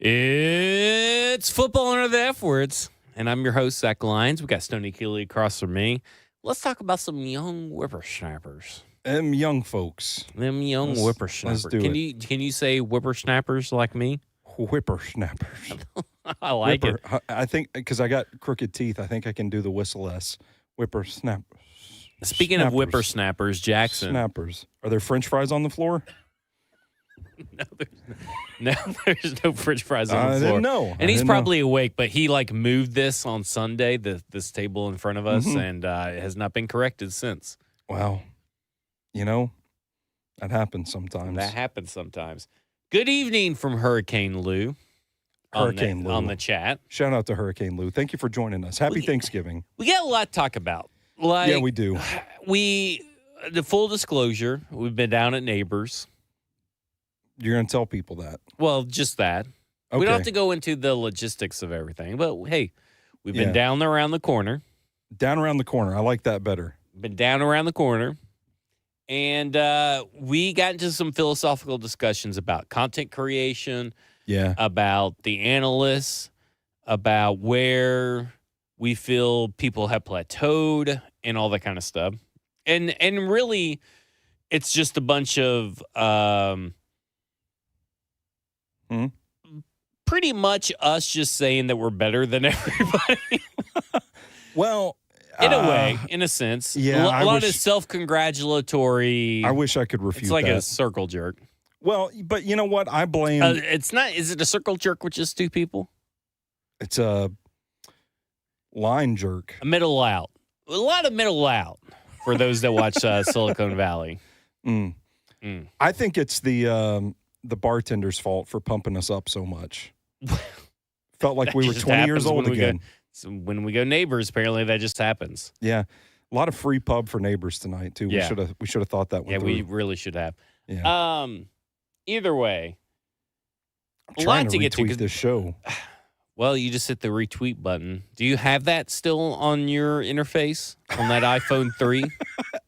It's football under the F words, and I'm your host, Zach Lyons. We got Stoney Keeley across from me. Let's talk about some young whippersnappers. Them young folks. Them young whippersnappers. Let's do it. Can you say whippersnappers like me? Whippersnappers. I like it. I think because I got crooked teeth, I think I can do the whistle S. Whippersnap. Speaking of whippersnappers, Jackson. Snappers. Are there French fries on the floor? No, there's no French fries on the floor. I didn't know. And he's probably awake, but he moved this on Sunday, this table in front of us, and it has not been corrected since. Wow. You know, that happens sometimes. Good evening from Hurricane Lou. Hurricane Lou on the chat. Shout out to Hurricane Lou. Thank you for joining us. Happy Thanksgiving. We got a lot to talk about. Yeah, we do. The full disclosure, we've been down at Neighbors. You're going to tell people that? Well, just that. Okay. We don't have to go into the logistics of everything, but hey, we've been down around the corner. Down around the corner. I like that better. Been down around the corner. And we got into some philosophical discussions about content creation, about the analysts, about where we feel people have plateaued and all that kind of stuff. And really, it's just a bunch of pretty much us just saying that we're better than everybody. Well, in a way, in a sense. Yeah, a lot of self-congratulatory. I wish I could refute It's like that. a circle jerk. Well, but you know what? I blame. It's not. Is it a circle jerk with just two people? It's a line jerk. A middle out. A lot of middle out for those that watch Silicon Valley. I think it's the bartender's fault for pumping us up so much. Felt like we were 20 years old again. So when we go Neighbors, apparently that just happens. Yeah. A lot of free pub for Neighbors tonight, too. Yeah. We should have thought that one through. We really should have. Yeah. Either way. I'm trying to retweet this show. Well, you just hit the retweet button. Do you have that still on your interface on that iPhone 3?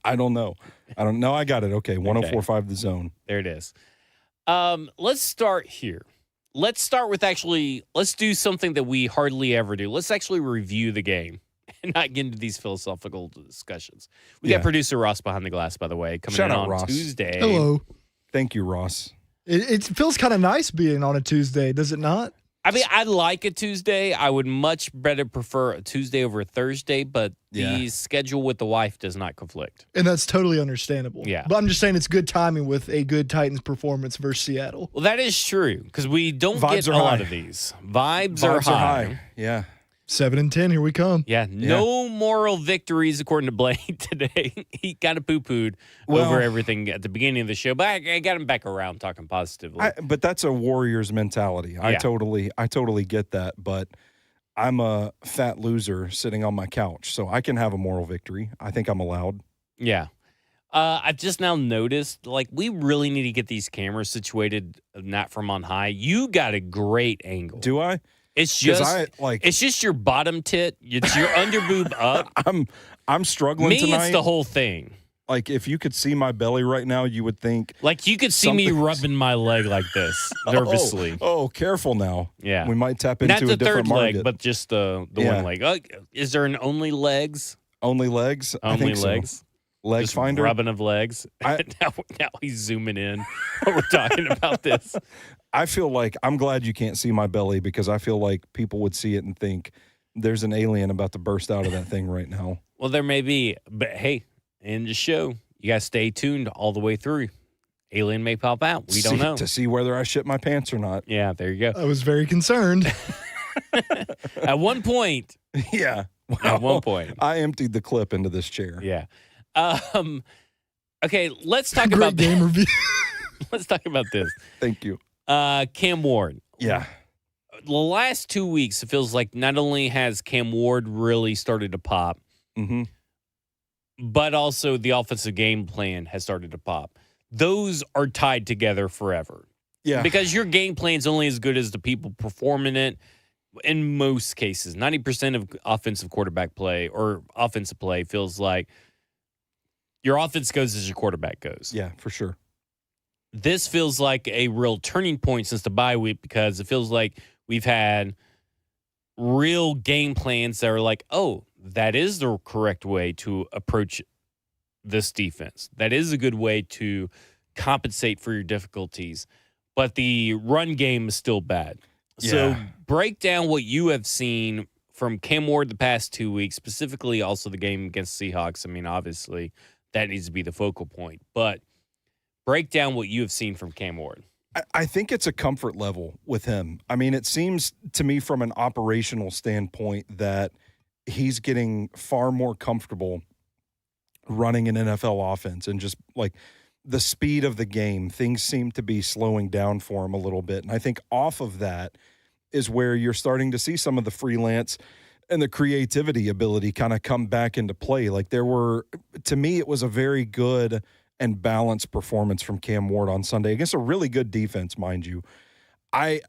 I don't know. I got it. Okay. 104.5 The Zone. There it is. Let's start here. Let's start with let's do something that we hardly ever do. Let's actually review the game and not get into these philosophical discussions. We got producer Ross behind the glass, by the way, coming in on Ross. Tuesday. Hello. Thank you, Ross. It feels kind of nice being on a Tuesday, does it not? I mean, I like a Tuesday. I would much better prefer a Tuesday over a Thursday, but the schedule with the wife does not conflict. And that's totally understandable. Yeah. But I'm just saying it's good timing with a good Titans performance versus Seattle. Well, that is true because we don't get a lot of these. Vibes are high. Yeah. 7-10, here we come. Yeah, no moral victories according to Blaine today. He kind of poo-pooed over everything at the beginning of the show, but I got him back around talking positively. But that's a Warriors mentality. I totally get that, but I'm a fat loser sitting on my couch, so I can have a moral victory. I think I'm allowed. Yeah. I've just now noticed, we really need to get these cameras situated not from on high. You got a great angle. Do I? It's just it's just your bottom tit. It's your underboob up. I'm struggling Me, tonight. It's the whole thing. If you could see my belly right now, you would think you could see me rubbing my leg like this nervously. Oh, careful now. Yeah, we might tap into not a different third market. leg, but just the one leg. Is there an only legs? Only legs. Only I think legs. So. Leg just finder. Rubbing of legs. Now he's zooming in when we're talking about this. I feel like I'm glad you can't see my belly because I feel like people would see it and think there's an alien about to burst out of that thing right now. Well, there may be, but hey, in the show, you got to stay tuned all the way through. Alien may pop out. We don't know. To see whether I shit my pants or not. Yeah, there you go. I was very concerned. At one point. Yeah. Wow. At one point. I emptied the clip into this chair. Yeah. Okay, let's talk Great about game review. Let's talk about this. Thank you. Cam Ward. Yeah. The last 2 weeks, it feels like not only has Cam Ward really started to pop, but also the offensive game plan has started to pop. Those are tied together forever. Yeah. Because your game plan is only as good as the people performing it. In most cases, 90% of offensive quarterback play or offensive play feels like your offense goes as your quarterback goes. Yeah, for sure. this feels like a real turning point since the bye week because it feels like we've had real game plans that are like, oh, that is the correct way to approach this defense. That is a good way to compensate for your difficulties. But the run game is still bad. Yeah. So break down what you have seen from Cam Ward the past 2 weeks, specifically also the game against Seahawks. I mean, obviously, that needs to be the focal point. But break down what you have seen from Cam Ward. I think it's a comfort level with him. I mean, it seems to me from an operational standpoint that he's getting far more comfortable running an NFL offense and just like the speed of the game. Things seem to be slowing down for him a little bit. And I think off of that is where you're starting to see some of the freelance and the creativity ability kind of come back into play. Like to me, it was a very good and balanced performance from Cam Ward on Sunday against a really good defense, mind you. I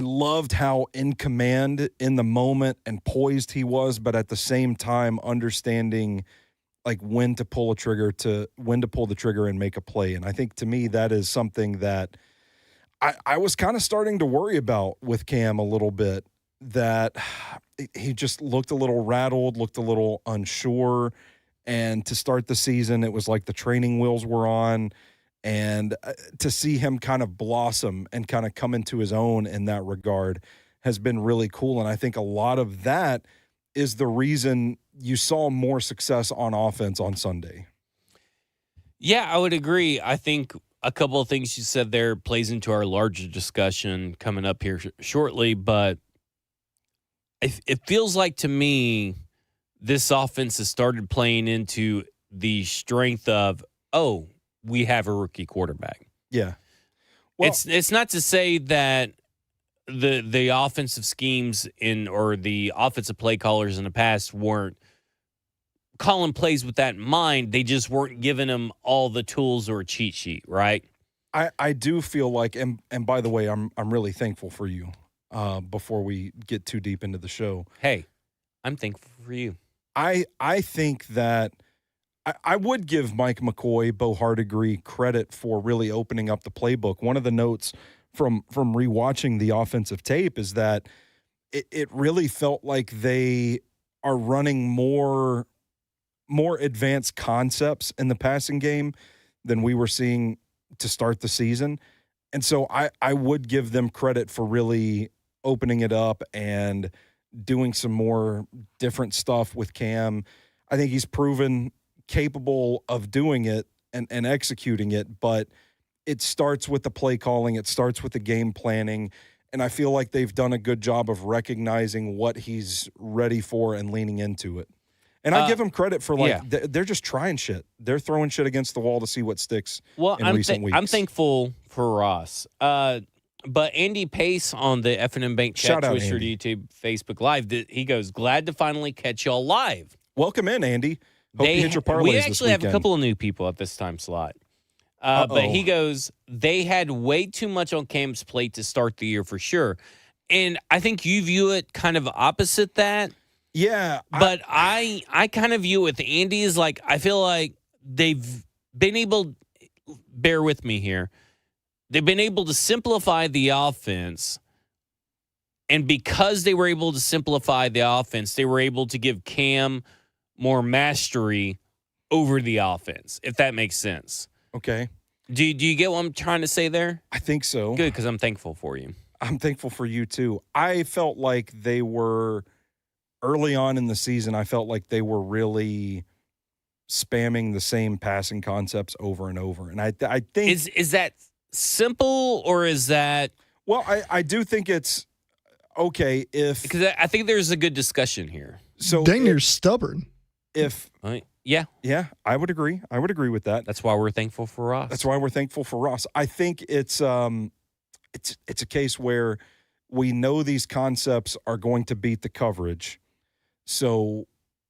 loved how in command in the moment and poised he was, but at the same time understanding like when to pull the trigger and make a play. And I think to me that is something that I was kind of starting to worry about with Cam a little bit, that he just looked a little rattled, looked a little unsure. And to start the season, it was like the training wheels were on. And to see him kind of blossom and kind of come into his own in that regard has been really cool. And I think a lot of that is the reason you saw more success on offense on Sunday. Yeah, I would agree. I think a couple of things you said there plays into our larger discussion coming up here shortly. But it feels like to me, this offense has started playing into the strength of, oh, we have a rookie quarterback. Yeah. Well, it's not to say that the offensive schemes or the offensive play callers in the past weren't calling plays with that in mind. They just weren't giving them all the tools or a cheat sheet, right? I do feel like, and by the way, I'm really thankful for you before we get too deep into the show. Hey, I'm thankful for you. I think that I would give Mike McCoy, Bo Hardigree credit for really opening up the playbook. One of the notes from rewatching the offensive tape is that it really felt like they are running more advanced concepts in the passing game than we were seeing to start the season. And so I would give them credit for really opening it up and doing some more different stuff with Cam. I think he's proven capable of doing it and executing it, but it starts with the play calling. It starts with the game planning. And I feel like they've done a good job of recognizing what he's ready for and leaning into it. And I give him credit for, they're just trying shit. They're throwing shit against the wall to see what sticks in recent weeks. I'm thankful for Ross. But Andy Pace on the F&M Bank Chat, Twitter, YouTube, Facebook Live, he goes, glad to finally catch y'all live. Welcome in, Andy. Hope you hit your parlays We actually have a couple of new people at this time slot. But he goes, they had way too much on Cam's plate to start the year for sure. And I think you view it kind of opposite that. Yeah. But I kind of view it with Andy as like, I feel like they've been able, bear with me here, they've been able to simplify the offense. And because they were able to simplify the offense, they were able to give Cam more mastery over the offense, if that makes sense. Okay. Do you get what I'm trying to say there? I think so. Good, because I'm thankful for you. I'm thankful for you, too. I felt like they were, early on in the season, I felt like they were really spamming the same passing concepts over and over. And I think... Is that simple, or is that... Well, I do think it's okay if... Because I think there's a good discussion here. So dang, you're stubborn. Yeah. Yeah, I would agree. I would agree with that. That's why we're thankful for Ross. That's why we're thankful for Ross. I think it's a case where we know these concepts are going to beat the coverage. So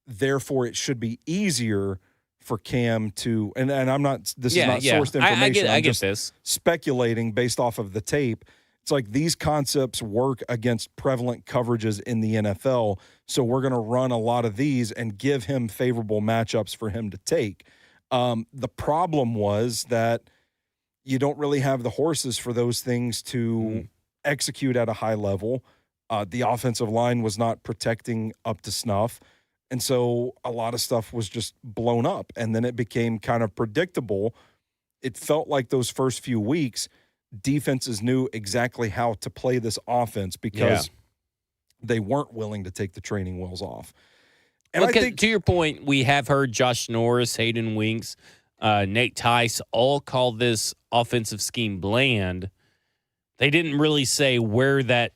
therefore it should be easier for Cam to, and I'm not, this is not sourced information. I get this. Speculating based off of the tape. It's like these concepts work against prevalent coverages in the NFL, so we're going to run a lot of these and give him favorable matchups for him to take. The problem was that you don't really have the horses for those things to execute at a high level. The offensive line was not protecting up to snuff. And so a lot of stuff was just blown up. And then it became kind of predictable. It felt like those first few weeks, defenses knew exactly how to play this offense because they weren't willing to take the training wheels off. And I think, to your point, we have heard Josh Norris, Hayden Winks, Nate Tice all call this offensive scheme bland. They didn't really say where that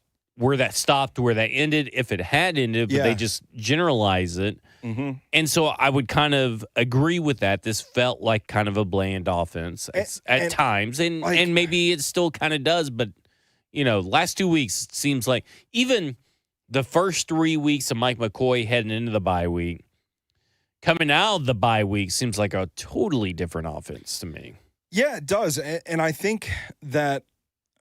stopped, where that ended, if it had ended, but they just generalize it. Mm-hmm. And so I would kind of agree with that. This felt like kind of a bland offense at times, and maybe it still kind of does. But, last 2 weeks seems like even the first 3 weeks of Mike McCoy heading into the bye week, coming out of the bye week seems like a totally different offense to me. Yeah, it does. And I think that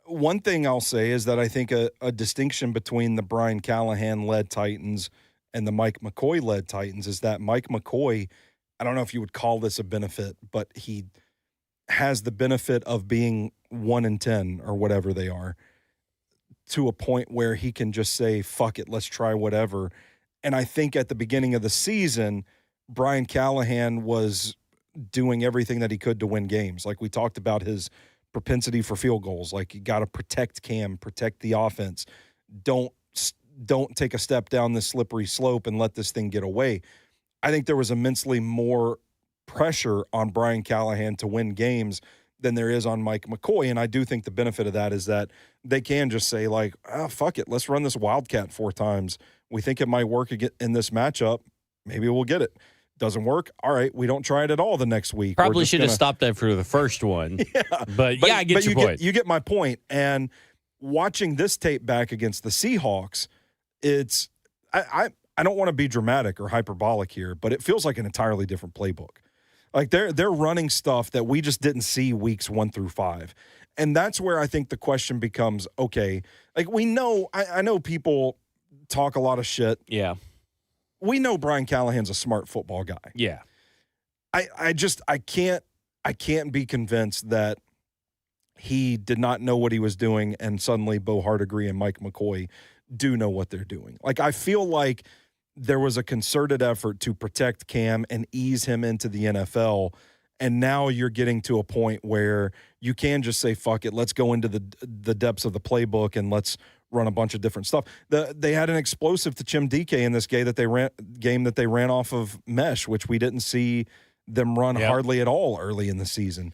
one thing I'll say is that I think a distinction between the Brian Callahan-led Titans and the Mike McCoy-led Titans is that Mike McCoy, I don't know if you would call this a benefit, but he has the benefit of being 1-10 or whatever they are, to a point where he can just say, fuck it, let's try whatever. And I think at the beginning of the season, Brian Callahan was doing everything that he could to win games. Like we talked about his propensity for field goals. Like you got to protect Cam, protect the offense. Don't take a step down this slippery slope and let this thing get away. I think there was immensely more pressure on Brian Callahan to win games than there is on Mike McCoy. And I do think the benefit of that is that they can just say like, fuck it, let's run this Wildcat 4 times. We think it might work in this matchup. Maybe we'll get it. Doesn't work. All right, we don't try it at all the next week. Probably should have stopped that for the first one. But I get your point. You get my point. And watching this tape back against the Seahawks, it's I don't want to be dramatic or hyperbolic here, but it feels like an entirely different playbook. Like they're running stuff that we just didn't see weeks 1 through 5. And that's where I think the question becomes, okay, like we know, I know people talk a lot of shit. Yeah. We know Brian Callahan's a smart football guy. Yeah. I can't be convinced that he did not know what he was doing and suddenly Bo Hardigree and Mike McCoy do know what they're doing. Like I feel like there was a concerted effort to protect Cam and ease him into the NFL, and now you're getting to a point where you can just say, fuck it, let's go into the depths of the playbook and let's run a bunch of different stuff. They had an explosive to Chim DK in this game that they ran off of mesh, which we didn't see them run hardly at all early in the season.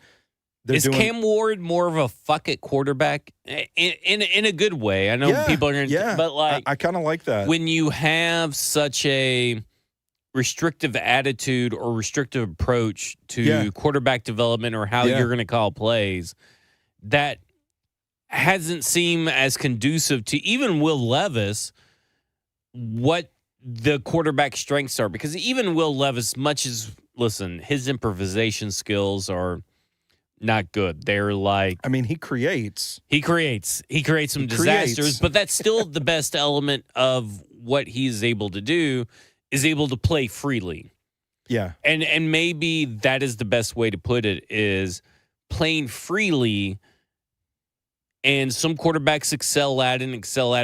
Cam Ward more of a fuck it quarterback in a good way? I know people are going to, but like I kind of like that. When you have such a restrictive attitude or restrictive approach to quarterback development or how you're going to call plays, that hasn't seemed as conducive to even Will Levis what the quarterback strengths are. Because even Will Levis, his improvisation skills are not good. They're like, I mean, he creates some disasters, but that's still the best element of what he's able to do, is able to play freely. Yeah. And maybe that is the best way to put it, is playing freely. And some quarterbacks excel at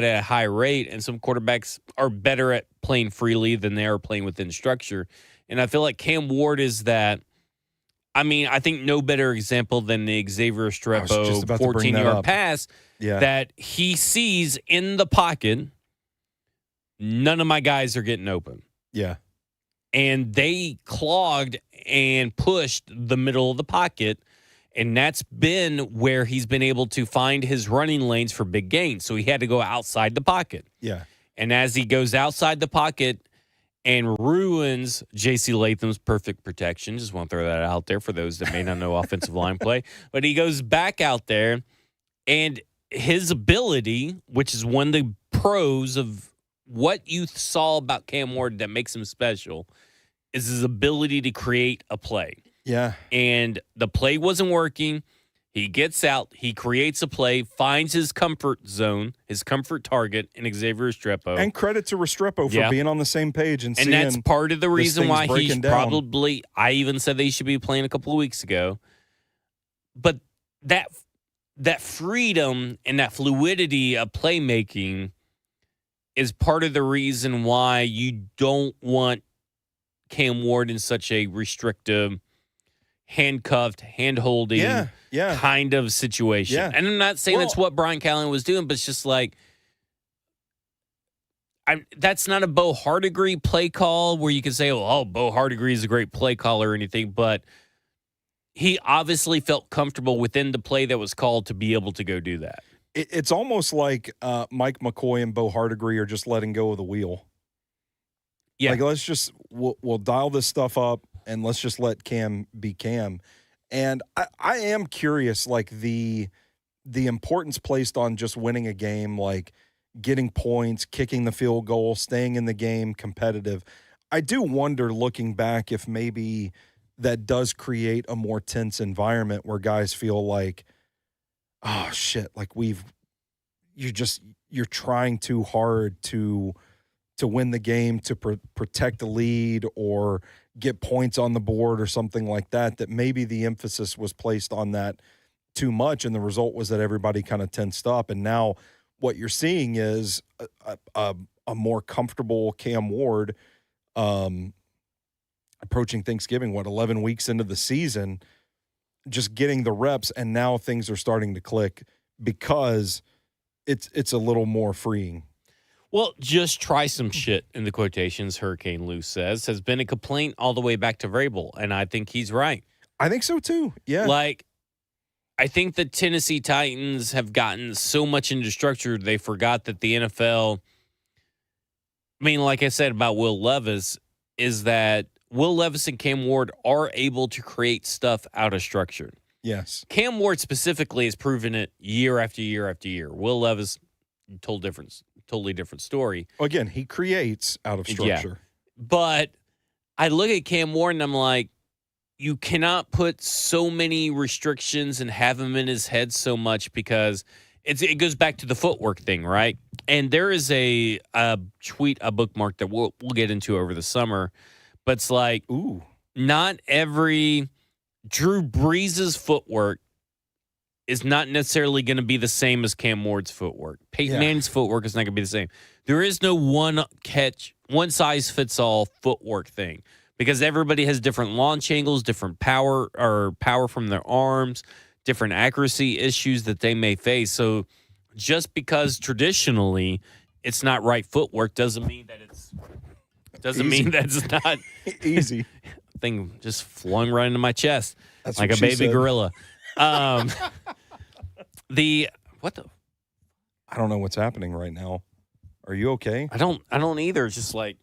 a high rate, and some quarterbacks are better at playing freely than they are playing within structure. And I feel like Cam Ward is that. I mean, I think no better example than the Xavier Estrepo 14-yard pass that he sees in the pocket. None of my guys are getting open. Yeah. And they clogged and pushed the middle of the pocket, and that's been where he's been able to find his running lanes for big gains. So he had to go outside the pocket. Yeah. And as he goes outside the pocket and ruins J.C. Latham's perfect protection. Just want to throw that out there for those that may not know offensive line play. But he goes back out there, and his ability, which is one of the pros of what you saw about Cam Ward that makes him special, is his ability to create a play. Yeah. And the play wasn't working. He gets out, he creates a play, finds his comfort zone, his comfort target in Xavier Estrepo. And credit to Restrepo for being on the same page and seeing that's part of the reason why he's down. probably, I even said they should be playing a couple of weeks ago. But that freedom and that fluidity of playmaking is part of the reason why you don't want Cam Ward in such a restrictive, handcuffed, hand-holding kind of situation. Yeah. And I'm not saying that's what Brian Callahan was doing, but it's just like, that's not a Bo Hardegree play call where you can say, oh, Bo Hardegree is a great play call or anything, but he obviously felt comfortable within the play that was called to be able to go do that. It's almost like Mike McCoy and Bo Hardegree are just letting go of the wheel. Yeah. Like, let's just we'll dial this stuff up and let's just let Cam be Cam. And I am curious, like, the importance placed on just winning a game, like getting points, kicking the field goal, staying in the game, competitive. I do wonder, looking back, if maybe that does create a more tense environment where guys feel like, oh shit, like you're trying too hard to win the game, to protect the lead or get points on the board or something like that, that maybe the emphasis was placed on that too much. And the result was that everybody kind of tensed up. And now what you're seeing is a more comfortable Cam Ward, approaching Thanksgiving, 11 weeks into the season, just getting the reps, and now things are starting to click because it's a little more freeing. Well, just try some shit, in the quotations Hurricane Lou says, has been a complaint all the way back to Vrabel, and I think he's right. I think so too, yeah. Like, I think the Tennessee Titans have gotten so much into structure, they forgot that the NFL, I mean, like I said about Will Levis, is that Will Levis and Cam Ward are able to create stuff out of structure. Yes. Cam Ward specifically has proven it year after year after year. Will Levis totally different story. Again, he creates out of structure. Yeah. But I look at Cam Ward and I'm like, you cannot put so many restrictions and have him in his head so much, because it goes back to the footwork thing, right? And there is a tweet, a bookmark that we'll get into over the summer. But it's like, not every Drew Brees' footwork is not necessarily going to be the same as Cam Ward's footwork. Peyton Manning's footwork is not going to be the same. There is no one-size-fits-all footwork thing, because everybody has different launch angles, different power from their arms, different accuracy issues that they may face. So just because traditionally it's not right footwork doesn't mean that it's not easy. Thing just flung right into my chest. That's like a baby gorilla. What the? I don't know what's happening right now. Are you okay? I don't either. It's just like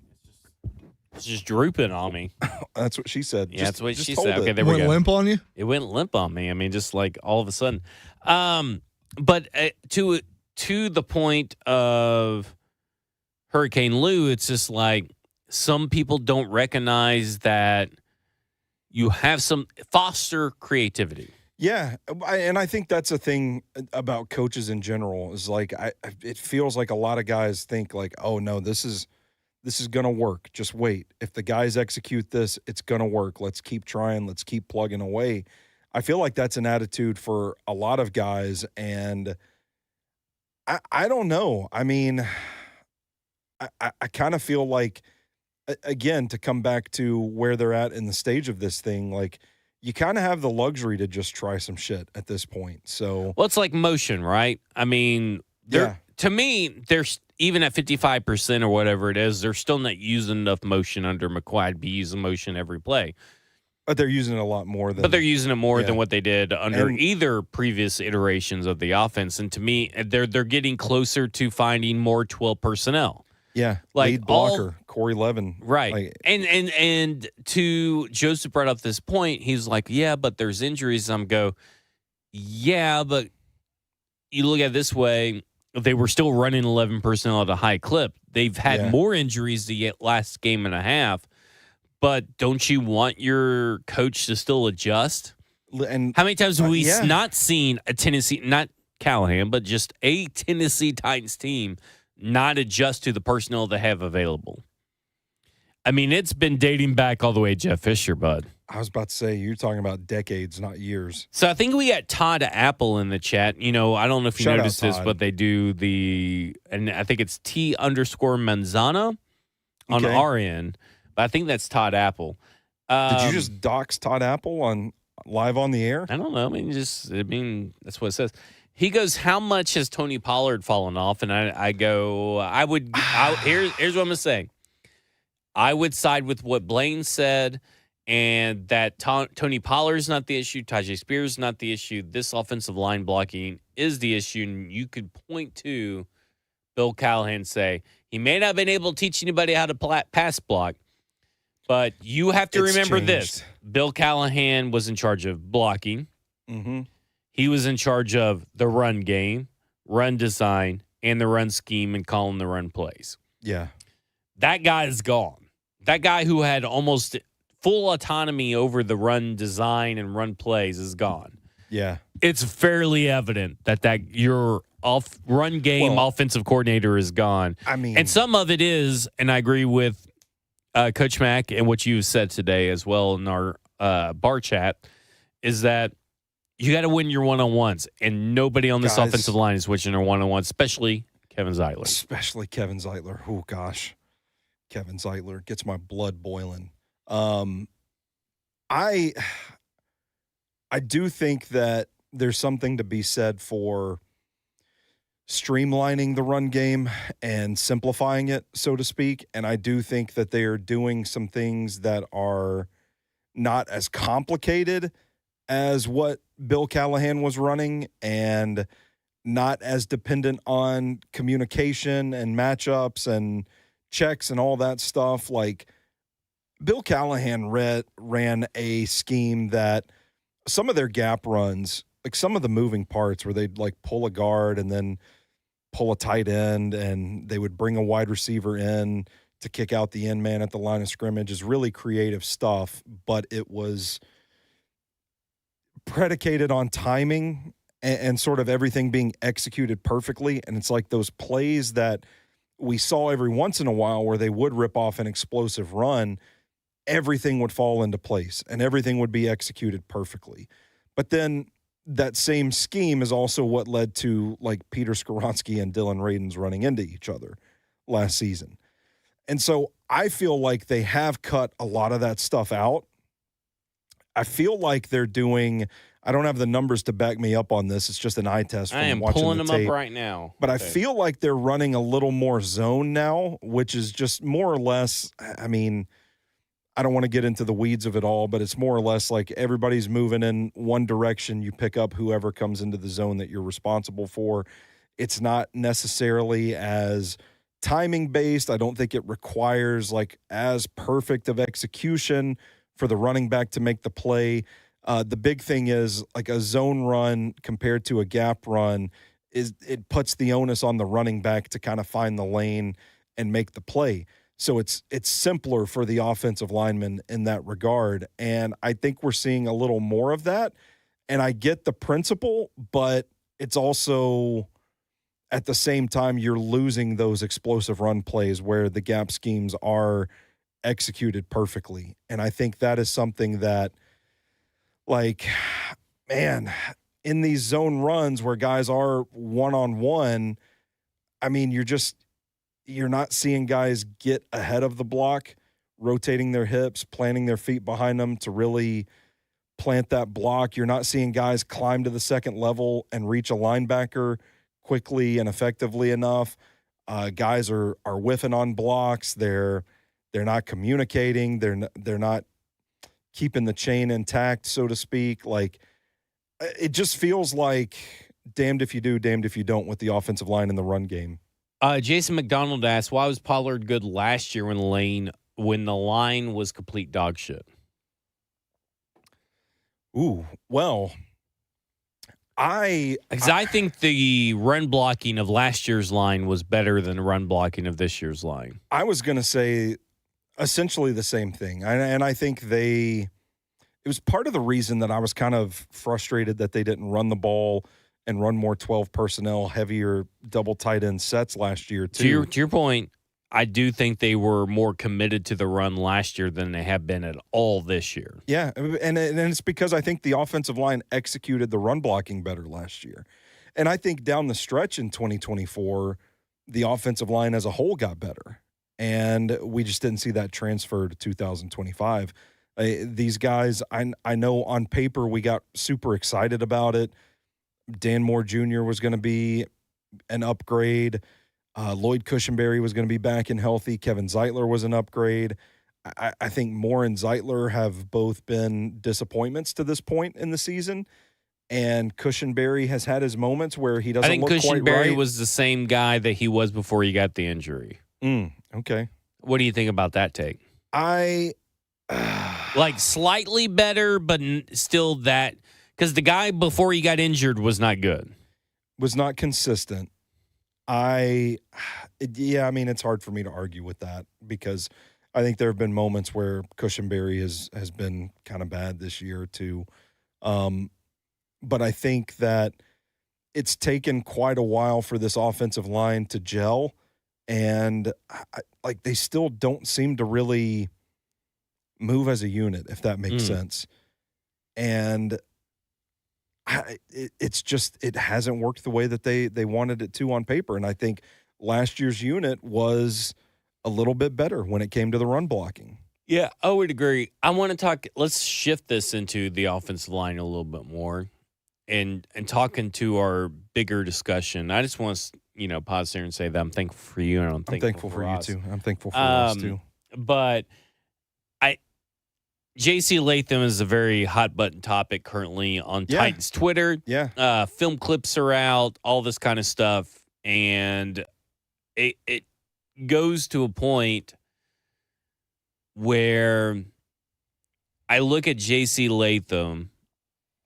it's just drooping on me. That's what she said. Yeah, that's what she said. Okay, there we go. Went limp on you? It went limp on me. I mean, just like all of a sudden. But to the point of Hurricane Lou, it's just like some people don't recognize that you have some foster creativity. Yeah, and I think that's a thing about coaches in general, is like it feels like a lot of guys think like, oh no, this is gonna work. Just wait. If the guys execute this, it's gonna work. Let's keep trying. Let's keep plugging away. I feel like that's an attitude for a lot of guys, and I don't know. I mean, I kind of feel like, again, to come back to where they're at in the stage of this thing, like, you kind of have the luxury to just try some shit at this point. So, well, it's like motion, right? I mean, to me, there's even at 55% or whatever it is, they're still not using enough motion under McCoy. I'd be using motion every play. But they're using it a lot more than. But they're using it more than what they did under either previous iterations of the offense. And to me, they're getting closer to finding more 12 personnel. Yeah, like lead blocker, Corey Levin. Right. Like, and to Joseph brought up this point, he's like, yeah, but there's injuries. I'm go, yeah, but you look at it this way, they were still running 11 personnel at a high clip. They've had more injuries the last game and a half, but don't you want your coach to still adjust? And how many times have we not seen a Tennessee, not Callahan, but just a Tennessee Titans team not adjust to the personnel they have available? I mean, it's been dating back all the way to Jeff Fisher, bud. I was about to say, you're talking about decades, not years. So I think we got Todd Apple in the chat. I don't know if you noticed this, but they do and I think it's T_Manzana on our end, but I think that's Todd Apple. Did you just dox Todd Apple on live on the air? I don't know. That's what it says. He goes, how much has Tony Pollard fallen off? And I go, here's what I'm going to say. I would side with what Blaine said, and that Tony Pollard is not the issue. Tajay Spears is not the issue. This offensive line blocking is the issue. And you could point to Bill Callahan and say, he may not have been able to teach anybody how to pass block, but you have to remember this. Bill Callahan was in charge of blocking. Mm-hmm. He was in charge of the run game, run design, and the run scheme and calling the run plays. Yeah. That guy is gone. That guy who had almost full autonomy over the run design and run plays is gone. Yeah. It's fairly evident that your run game offensive coordinator is gone. I mean, and some of it is, and I agree with Coach Mack and what you said today as well in our bar chat, is that you got to win your one-on-ones, and nobody on this offensive line is winning their one-on-ones, especially Kevin Zeitler. Oh, gosh. Kevin Zeitler gets my blood boiling. I do think that there's something to be said for streamlining the run game and simplifying it, so to speak. And I do think that they are doing some things that are not as complicated as what Bill Callahan was running, and not as dependent on communication and matchups and checks and all that stuff. Like, Bill Callahan ran a scheme that some of their gap runs, like some of the moving parts where they'd like pull a guard and then pull a tight end, and they would bring a wide receiver in to kick out the end man at the line of scrimmage, is really creative stuff, but it was predicated on timing and sort of everything being executed perfectly. And it's like those plays that we saw every once in a while where they would rip off an explosive run, everything would fall into place and everything would be executed perfectly. But then that same scheme is also what led to like Peter Skoronski and Dylan Radins running into each other last season. And so I feel like they have cut a lot of that stuff out. I feel like they're doing, I don't have the numbers to back me up on this. It's just an eye test from watching the tape. I am pulling them up right now. But I feel like they're running a little more zone now, which is just more or less, I mean, I don't want to get into the weeds of it all, but it's more or less like everybody's moving in one direction. You pick up whoever comes into the zone that you're responsible for. It's not necessarily as timing based. I don't think it requires like as perfect of execution for the running back to make the play. The big thing is like a zone run compared to a gap run is it puts the onus on the running back to kind of find the lane and make the play. So it's simpler for the offensive lineman in that regard. And I think we're seeing a little more of that. And I get the principle, but it's also at the same time you're losing those explosive run plays where the gap schemes are executed perfectly. And I think that is something that, like, man, in these zone runs where guys are one-on-one, I mean, you're not seeing guys get ahead of the block, rotating their hips, planting their feet behind them to really plant that block. You're not seeing guys climb to the second level and reach a linebacker quickly and effectively enough. Guys are whiffing on blocks. They're not communicating. They're not keeping the chain intact, so to speak. Like, it just feels like damned if you do, damned if you don't with the offensive line in the run game. Jason McDonald asked, why was Pollard good last year when the line was complete dog shit? Ooh, well, I think the run blocking of last year's line was better than the run blocking of this year's line. I was going to say essentially the same thing. And I think it was part of the reason that I was kind of frustrated that they didn't run the ball and run more 12 personnel, heavier double tight end sets last year too. To your point, I do think they were more committed to the run last year than they have been at all this year. Yeah, and it's because I think the offensive line executed the run blocking better last year. And I think down the stretch in 2024, the offensive line as a whole got better. And we just didn't see that transfer to 2025. These guys, I know on paper we got super excited about it. Dan Moore Jr. was going to be an upgrade. Lloyd Cushenberry was going to be back and healthy. Kevin Zeitler was an upgrade. I think Moore and Zeitler have both been disappointments to this point in the season. And Cushenberry has had his moments where he doesn't look quite right. I think Cushenberry was the same guy that he was before he got the injury. Okay. What do you think about that take? Like slightly better, but still that – because the guy before he got injured was not good. Was not consistent. I mean, it's hard for me to argue with that because I think there have been moments where Cushenberry has been kind of bad this year too. But I think that it's taken quite a while for this offensive line to gel, and they still don't seem to really move as a unit, if that makes sense. And it hasn't worked the way that they wanted it to on paper. And I think last year's unit was a little bit better when it came to the run blocking. Yeah, I would agree. I want to talk, let's shift this into the offensive line a little bit more and talking to our bigger discussion. I just want to, pause here and say that I'm thankful for you and I'm thankful for you too. I'm thankful for us too. But J.C. Latham is a very hot button topic currently on Titans Twitter. Yeah. Film clips are out, all this kind of stuff. And it goes to a point where I look at J.C. Latham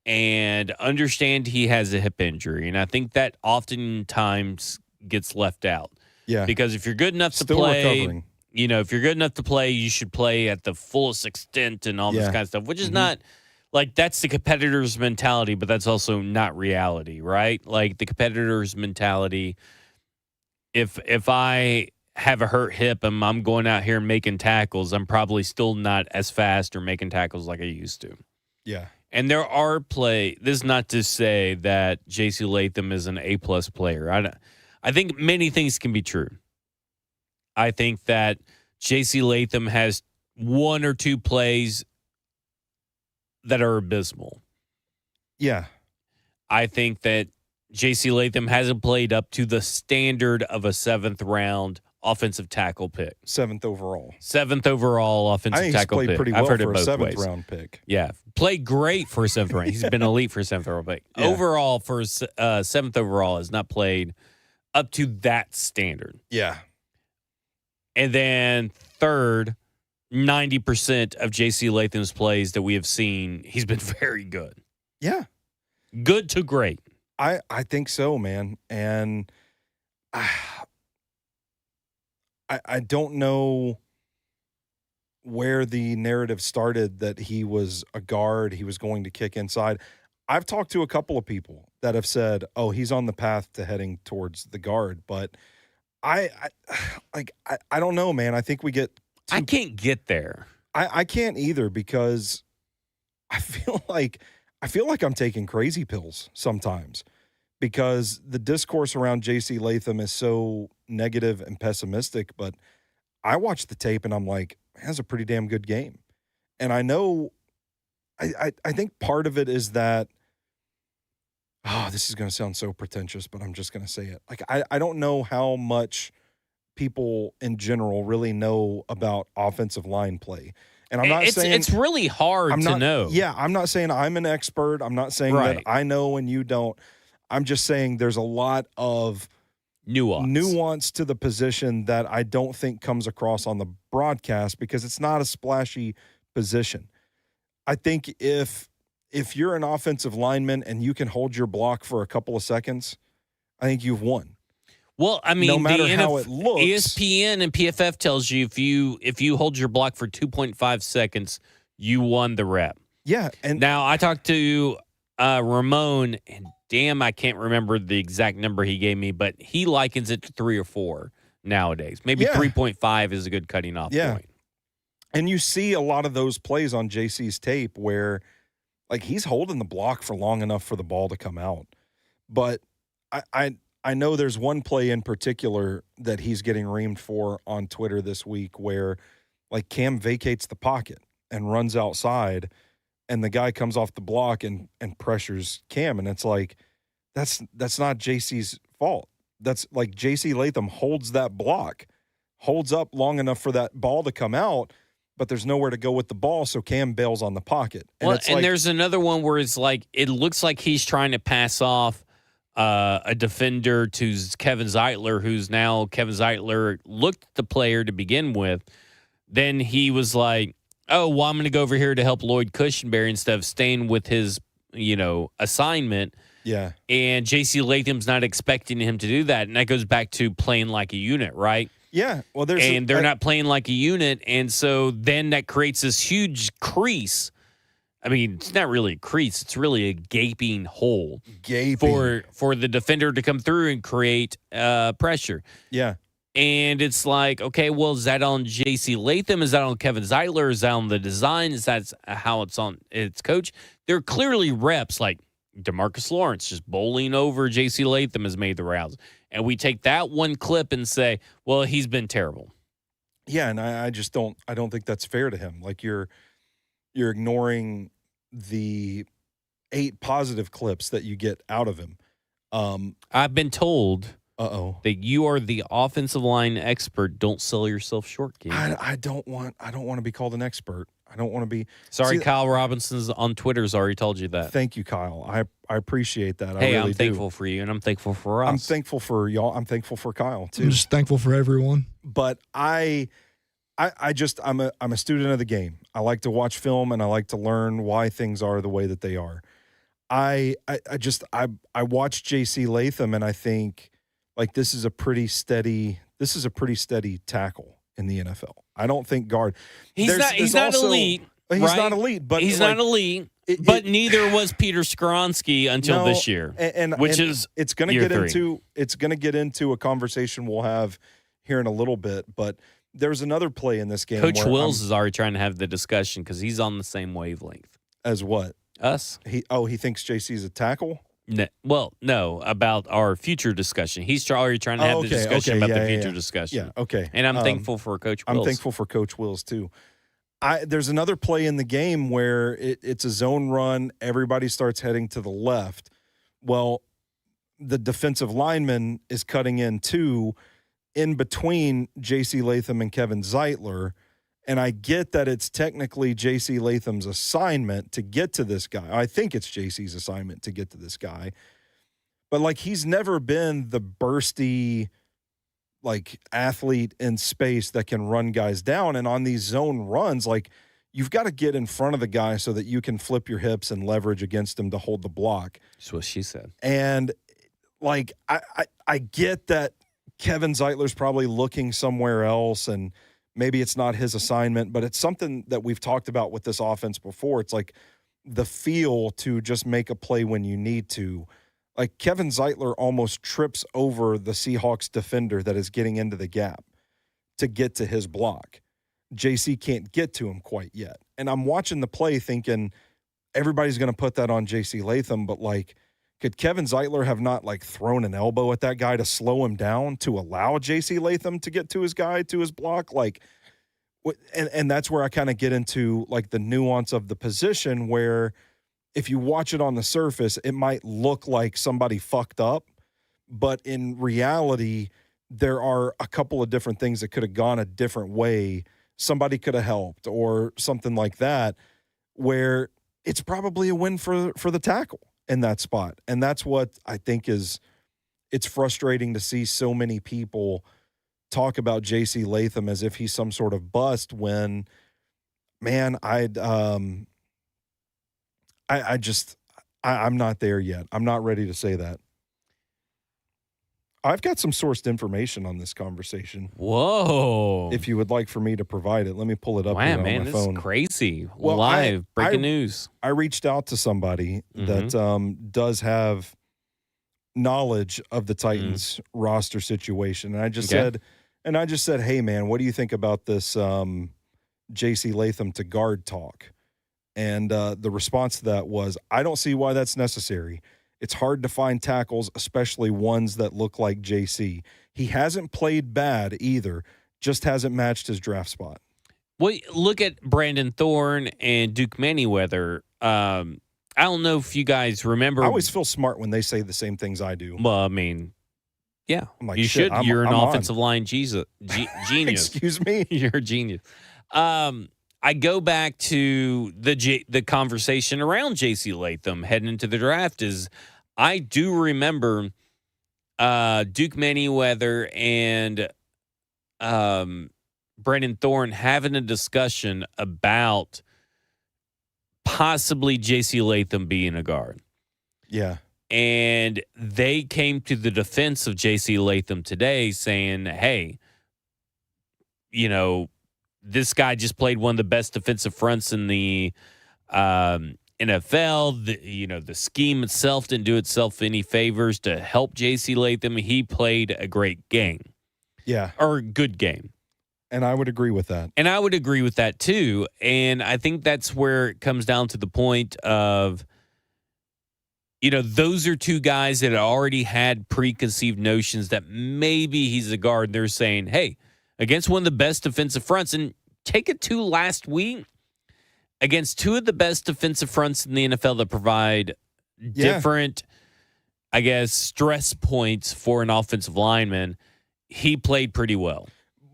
and understand he has a hip injury. And I think that oftentimes gets left out. Yeah. Because if you're good enough to Still play, recovering. If you're good enough to play, you should play at the fullest extent and all this kind of stuff, which is not like that's the competitor's mentality, but that's also not reality, right? Like the competitor's mentality, if I have a hurt hip and I'm going out here making tackles, I'm probably still not as fast or making tackles like I used to. Yeah. And there are this is not to say that J.C. Latham is an A-plus player. I think many things can be true. I think that J.C. Latham has one or two plays that are abysmal. Yeah. I think that J.C. Latham hasn't played up to the standard of a seventh-round offensive tackle pick. Seventh overall offensive tackle pick. Played pretty well I've heard for it both a seventh ways. round pick. Yeah. Played great for a seventh round. He's been elite for a seventh round pick. Yeah. Overall, for seventh overall, has not played up to that standard. Yeah. And then third, 90% of J.C. Latham's plays that we have seen, he's been very good. Yeah. Good to great. I think so, man. And I don't know where the narrative started that he was a guard, he was going to kick inside. I've talked to a couple of people that have said, oh, he's on the path to heading towards the guard, but I don't know, man. I think we get I can't get there. I can't either because I feel like I'm taking crazy pills sometimes because the discourse around J.C. Latham is so negative and pessimistic, but I watch the tape and I'm like, that's a pretty damn good game. And I know I think part of it is that this is going to sound so pretentious, but I'm just going to say it. Like, I don't know how much people in general really know about offensive line play. And I'm not saying it's really hard to know. Yeah, I'm not saying I'm an expert. I'm not saying that I know and you don't. I'm just saying there's a lot of nuance to the position that I don't think comes across on the broadcast because it's not a splashy position. I think if you're an offensive lineman and you can hold your block for a couple of seconds, I think you've won. Well, I mean, no matter how it looks, ESPN and PFF tells you if you hold your block for 2.5 seconds, you won the rep. Yeah, and now I talked to Ramon, and damn, I can't remember the exact number he gave me, but he likens it to 3 or 4 nowadays. Maybe 3.5 is a good cutting off point. And you see a lot of those plays on JC's tape where, like, he's holding the block for long enough for the ball to come out. But I know there's one play in particular that he's getting reamed for on Twitter this week where, like, Cam vacates the pocket and runs outside, and the guy comes off the block and pressures Cam. And it's like, that's not JC's fault. That's like JC Latham holds that block, holds up long enough for that ball to come out, but there's nowhere to go with the ball, so Cam bails on the pocket. And there's another one where it's like it looks like he's trying to pass off a defender to Kevin Zeitler, who's now Kevin Zeitler looked at the player to begin with. Then he was like, oh, well, I'm going to go over here to help Lloyd Cushenberry instead of staying with his, assignment. Yeah. And J.C. Latham's not expecting him to do that. And that goes back to playing like a unit, right? Yeah. Well, they're not playing like a unit. And so then that creates this huge crease. I mean, it's not really a crease. It's really a gaping hole for the defender to come through and create pressure. Yeah. And it's like, okay, well, is that on J.C. Latham? Is that on Kevin Zeitler? Is that on the design? Is that how it's on its coach? There are clearly reps like DeMarcus Lawrence just bowling over J.C. Latham has made the rounds. And we take that one clip and say, well, he's been terrible. Yeah, and I just don't think that's fair to him. Like you're ignoring the 8 positive clips that you get out of him. I've been told that you are the offensive line expert. Don't sell yourself short, King. I don't want to be called an expert. I don't want to be. Sorry, Kyle Robinson's on Twitter's already told you that. Thank you, Kyle. I appreciate that. Hey, I really I'm thankful for you, and I'm thankful for us. I'm thankful for y'all. I'm thankful for Kyle too. I'm just thankful for everyone. But I'm a student of the game. I like to watch film and I like to learn why things are the way that they are. I watch JC Latham and I think like this is a pretty steady tackle in the NFL. I don't think guard. He's not elite. He's not elite, but he's not elite. But neither was Peter Skronsky until this year, it's going to get into a conversation we'll have here in a little bit. But there's another play in this game. Coach Wills is already trying to have the discussion because he's on the same wavelength as what us. He thinks JC's a tackle. No, about our future discussion. He's already trying to have the discussion about the future discussion. Yeah, okay. And I'm thankful for Coach Wills. I'm thankful for Coach Wills, too. There's another play in the game where it's a zone run. Everybody starts heading to the left. Well, the defensive lineman is cutting in, too, in between J.C. Latham and Kevin Zeitler. And I get that it's technically J.C. Latham's assignment to get to this guy. I think it's J.C.'s assignment to get to this guy. But, like, he's never been the bursty, like, athlete in space that can run guys down. And on these zone runs, like, you've got to get in front of the guy so that you can flip your hips and leverage against him to hold the block. That's what she said. And, like, I get that Kevin Zeitler's probably looking somewhere else and maybe it's not his assignment, but it's something that we've talked about with this offense before. It's like the feel to just make a play when you need to. Like Kevin Zeitler almost trips over the Seahawks defender that is getting into the gap to get to his block. JC can't get to him quite yet. And I'm watching the play thinking everybody's going to put that on JC Latham, but like, could Kevin Zeitler have not like thrown an elbow at that guy to slow him down to allow J.C. Latham to get to his guy, to his block? Like, and that's where I kind of get into like the nuance of the position where if you watch it on the surface, it might look like somebody fucked up, but in reality, there are a couple of different things that could have gone a different way. Somebody could have helped or something like that where it's probably a win for the tackle in that spot. And that's what I think it's frustrating to see so many people talk about J.C. Latham as if he's some sort of bust when, man, I'm not there yet. I'm not ready to say that. I've got some sourced information on this conversation. Whoa. If you would like for me to provide it, let me pull it up here on my phone. This is crazy. Well, live, breaking news. I reached out to somebody that does have knowledge of the Titans roster situation. And I just said, And I just said, hey, man, what do you think about this J.C. Latham to guard talk? And the response to that was, I don't see why that's necessary. It's hard to find tackles, especially ones that look like J.C. He hasn't played bad either, just hasn't matched his draft spot. Well, look at Brandon Thorne and Duke Manyweather. I don't know if you guys remember. I always feel smart when they say the same things I do. Well, I mean, yeah, I'm like, you shit, should. You're an I'm offensive line genius. Excuse me? You're a genius. I go back to the conversation around J.C. Latham heading into the draft. Is I do remember Duke Manyweather and Brandon Thorne having a discussion about possibly J.C. Latham being a guard. Yeah. And they came to the defense of J.C. Latham today saying, hey, you know, this guy just played one of the best defensive fronts in the NFL. The scheme itself didn't do itself any favors to help J.C. Latham. He played a great game. Yeah. Or good game. And I would agree with that. And I would agree with that, too. And I think that's where it comes down to the point of, those are two guys that already had preconceived notions that maybe he's a guard. They're saying, hey, against one of the best defensive fronts, and take it to last week, against two of the best defensive fronts in the NFL that provide different, I guess, stress points for an offensive lineman, he played pretty well.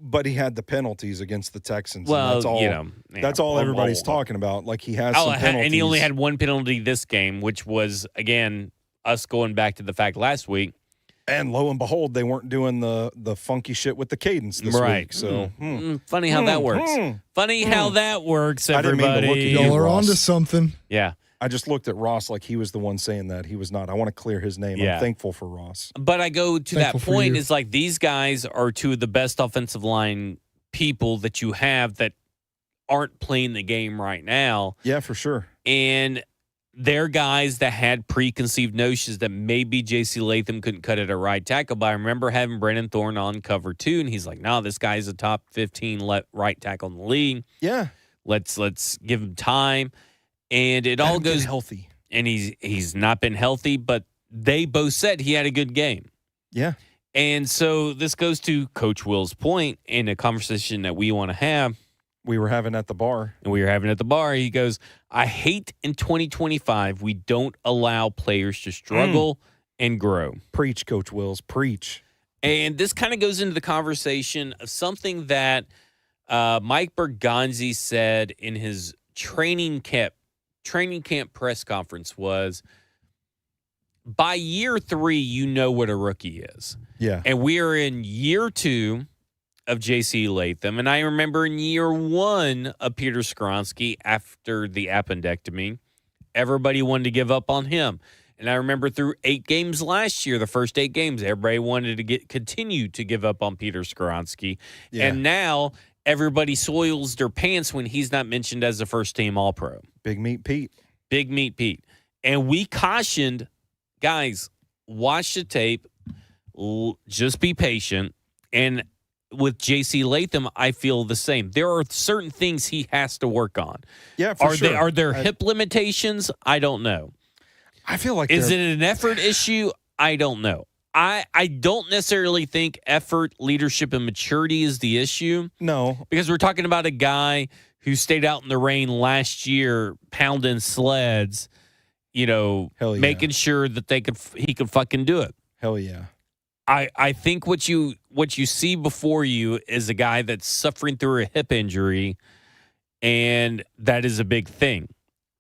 But he had the penalties against the Texans. Well, that's all everybody's talking about. Like, he has some penalties. And he only had one penalty this game, which was, again, us going back to the fact last week. And lo and behold, they weren't doing the funky shit with the cadence this week. So funny how that works. Funny how that works, everybody. I didn't mean to look at you, Y'all are Ross. onto something. Yeah. I just looked at Ross like he was the one saying that. He was not. I want to clear his name. Yeah. I'm thankful for Ross. But I go to that point, is like these guys are two of the best offensive line people that you have that aren't playing the game right now. Yeah, for sure. And they're guys that had preconceived notions that maybe J.C. Latham couldn't cut it at right tackle. But I remember having Brandon Thorne on cover two, and he's like, no, this guy's a top 15 right tackle in the league. Yeah. Let's give him time. And it all goes healthy. And he's not been healthy, but they both said he had a good game. Yeah. And so this goes to Coach Will's point in a conversation that we want to have. We were having at the bar. And we were having at the bar. He goes, I hate in 2025 we don't allow players to struggle and grow. Preach, Coach Wills. Preach. And this kind of goes into the conversation of something that Mike Bergonzi said in his training camp press conference was, by year 3, you know what a rookie is. Yeah. And we are in year 2 of J.C. Latham. And I remember in year 1 of Peter Skoronski after the appendectomy, everybody wanted to give up on him. And I remember through 8 games last year, the first 8 games, everybody wanted to continue to give up on Peter Skoronski. Yeah. And now everybody soils their pants when he's not mentioned as a first-team All-Pro. Big Meat Pete. Big Meat Pete. And we cautioned, guys, watch the tape, just be patient. And with J.C. Latham, I feel the same. There are certain things he has to work on. Yeah, for sure. Are there hip limitations? I don't know. I feel like is it an effort issue? I don't know. I don't necessarily think effort, leadership, and maturity is the issue. No. Because we're talking about a guy who stayed out in the rain last year pounding sleds, making sure that he could fucking do it. Hell yeah. I think what you see before you is a guy that's suffering through a hip injury, and that is a big thing.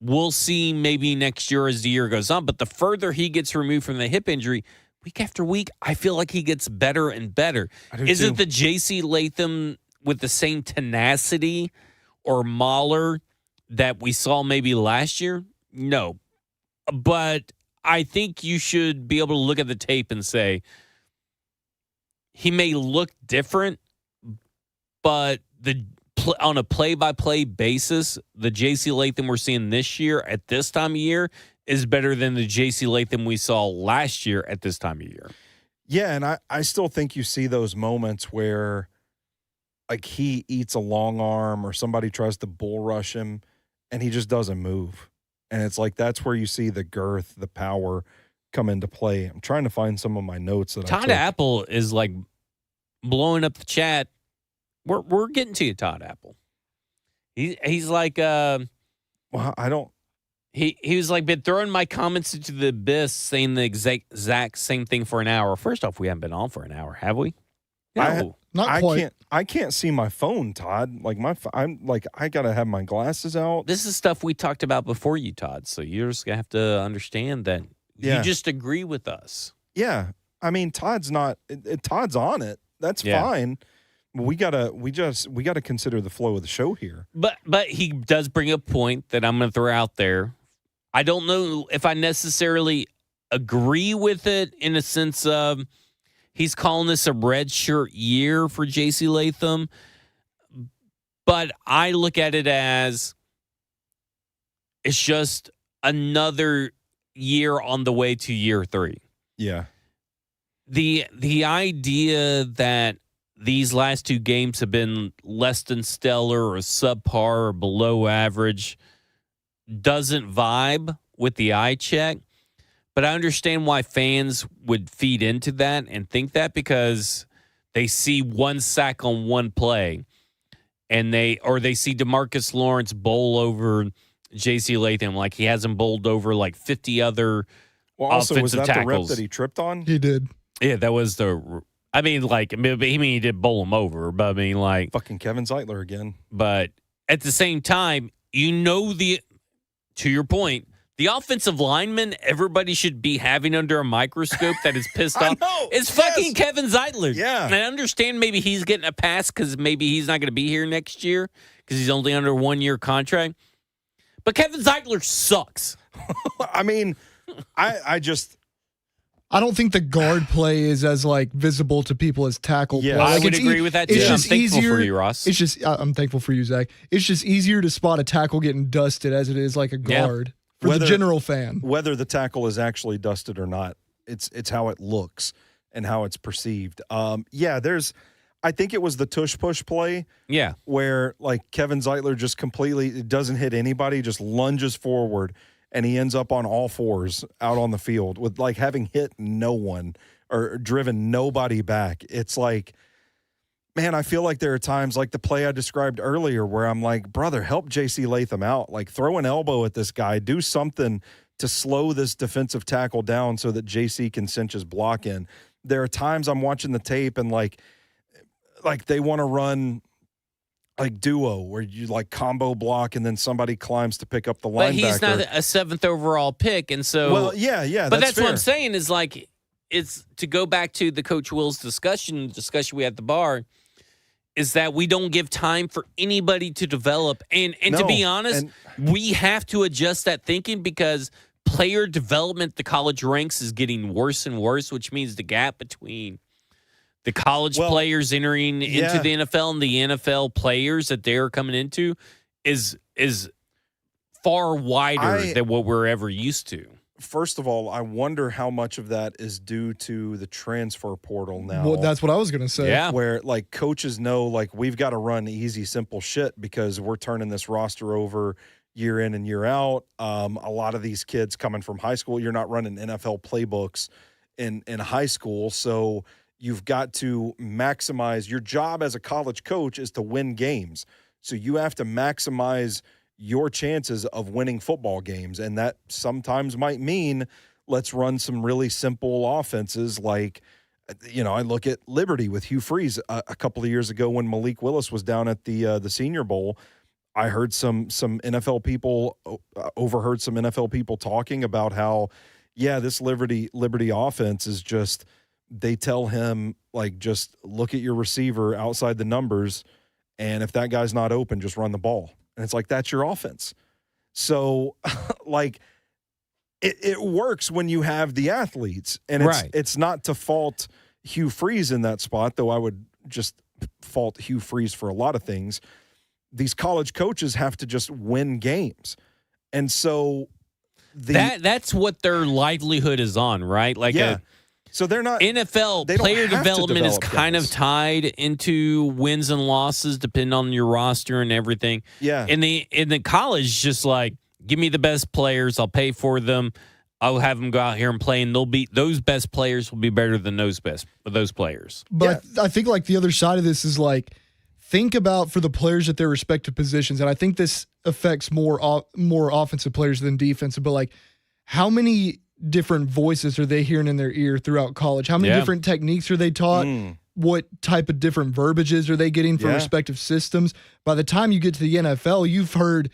We'll see maybe next year as the year goes on, but the further he gets removed from the hip injury, week after week, I feel like he gets better and better. Is it the J.C. Latham with the same tenacity or Mahler that we saw maybe last year? No. But I think you should be able to look at the tape and say, he may look different, but on a play-by-play basis, the J.C. Latham we're seeing this year at this time of year is better than the J.C. Latham we saw last year at this time of year. Yeah, and I still think you see those moments where like he eats a long arm or somebody tries to bull rush him and he just doesn't move. And it's like that's where you see the girth, the power come into play. I'm trying to find some of my notes that I Todd took. Apple is like blowing up the chat. We're getting to you, Todd Apple. He's like Well, I don't. He was like been throwing my comments into the abyss, saying the exact same thing for an hour. First off, we haven't been on for an hour, have we? No, not quite. I can't see my phone, Todd. Like I'm like I gotta have my glasses out. This is stuff we talked about before you, Todd. So you're just gonna have to understand that you just agree with us. Yeah, I mean Todd's not. Todd's on it. That's fine. We gotta consider the flow of the show here. But he does bring a point that I'm gonna throw out there. I don't know if I necessarily agree with it in a sense of he's calling this a redshirt year for J.C. Latham, but I look at it as it's just another year on the way to year 3. Yeah. The idea that these last 2 games have been less than stellar or subpar or below average doesn't vibe with the eye check. But I understand why fans would feed into that and think that because they see 1 sack on 1 play and they see DeMarcus Lawrence bowl over J.C. Latham like he hasn't bowled over like 50 other also, offensive was that tackles. the rep that he tripped on? He did. Yeah, that was he did bowl him over, but I mean like fucking Kevin Zeitler again. But at the same time, to your point, the offensive lineman everybody should be having under a microscope that is pissed off is fucking Kevin Zeitler. Yeah. And I understand maybe he's getting a pass because maybe he's not going to be here next year because he's only under a 1-year contract. But Kevin Zeitler sucks. I mean, I don't think the guard play is as like visible to people as tackle play. I Like, would agree with that too. I'm thankful for you, Ross. It's just I'm thankful for you, Zach. It's just easier to spot a tackle getting dusted as it is like a guard for the general fan. Whether the tackle is actually dusted or not, it's how it looks and how it's perceived. I think it was the tush push play. Yeah, where like Kevin Zeitler just completely doesn't hit anybody, just lunges forward. And he ends up on all fours out on the field with like having hit no one or driven nobody back. It's like, man, I feel like there are times like the play I described earlier where I'm like, brother, help J.C. Latham out. Like throw an elbow at this guy. Do something to slow this defensive tackle down so that J.C. can cinch his block in. There are times I'm watching the tape and like they want to run – like duo where you like combo block and then somebody climbs to pick up the linebacker. But he's not a 7th overall pick, and so yeah. But that's fair. what I'm saying is like it's to go back to the Coach Will's discussion we had at the bar is that we don't give time for anybody to develop, and to be honest, we have to adjust that thinking because player development, the college ranks is getting worse and worse, which means the gap between the college players entering into the NFL and the NFL players that they're coming into is far wider than what we're ever used to. First of all, I wonder how much of that is due to the transfer portal now. Well, that's what I was going to say. Yeah. Where like coaches know like we've got to run easy, simple shit because we're turning this roster over year in and year out. A lot of these kids coming from high school, you're not running NFL playbooks in high school, so you've got to maximize your job as a college coach is to win games. So you have to maximize your chances of winning football games. And that sometimes might mean let's run some really simple offenses. Like, I look at Liberty with Hugh Freeze a couple of years ago when Malik Willis was down at the Senior Bowl. I heard some NFL people, overheard some NFL people talking about how, this Liberty offense is just – they tell him, like, just look at your receiver outside the numbers, and if that guy's not open, just run the ball. And it's like, that's your offense. So, like, it works when you have the athletes. And it's not to fault Hugh Freeze in that spot, though I would just fault Hugh Freeze for a lot of things. These college coaches have to just win games. And so that's what their livelihood is on, right? Like So they're not NFL player development is kind of tied into wins and losses, depending on your roster and everything. Yeah. In the college, just like, give me the best players, I'll pay for them. I'll have them go out here and play, and those best players will be better than those players. But I think like the other side of this is like, think about for the players at their respective positions, and I think this affects more offensive players than defensive. But like, how many different voices are they hearing in their ear throughout college? How many different techniques are they taught? What type of different verbiages are they getting from respective systems? By the time you get to the NFL, you've heard,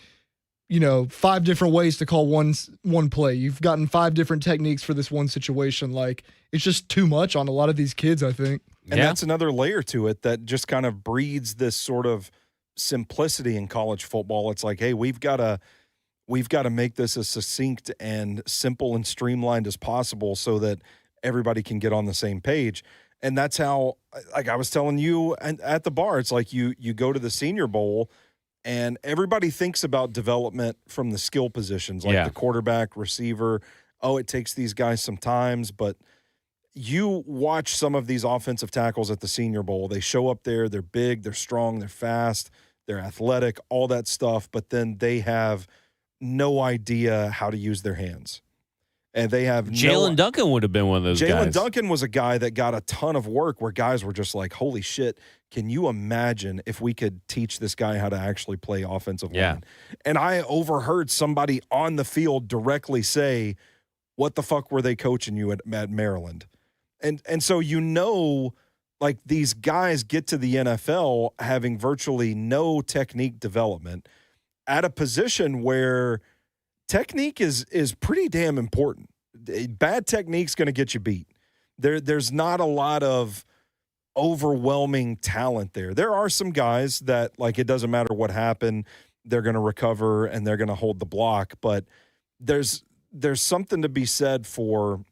5 different ways to call one play. You've gotten 5 different techniques for this one situation. Like, it's just too much on a lot of these kids, I think. And that's another layer to it that just kind of breeds this sort of simplicity in college football. It's like, hey, we've got to make this as succinct and simple and streamlined as possible so that everybody can get on the same page. And that's how, like I was telling you at the bar, it's like you go to the Senior Bowl and everybody thinks about development from the skill positions, like the quarterback, receiver. Oh, it takes these guys some times, but you watch some of these offensive tackles at the Senior Bowl. They show up there, they're big, they're strong, they're fast, they're athletic, all that stuff, but then they have no idea how to use their hands. And they have Jalen Duncan would have been one of those guys. Jalen Duncan was a guy that got a ton of work where guys were just like, holy shit, can you imagine if we could teach this guy how to actually play offensive line? And I overheard somebody on the field directly say, what the fuck were they coaching you at Maryland? And so like these guys get to the NFL having virtually no technique development at a position where technique is pretty damn important. Bad technique's going to get you beat. There's not a lot of overwhelming talent there. There are some guys that, like, it doesn't matter what happened, they're going to recover and they're going to hold the block. But there's something to be said for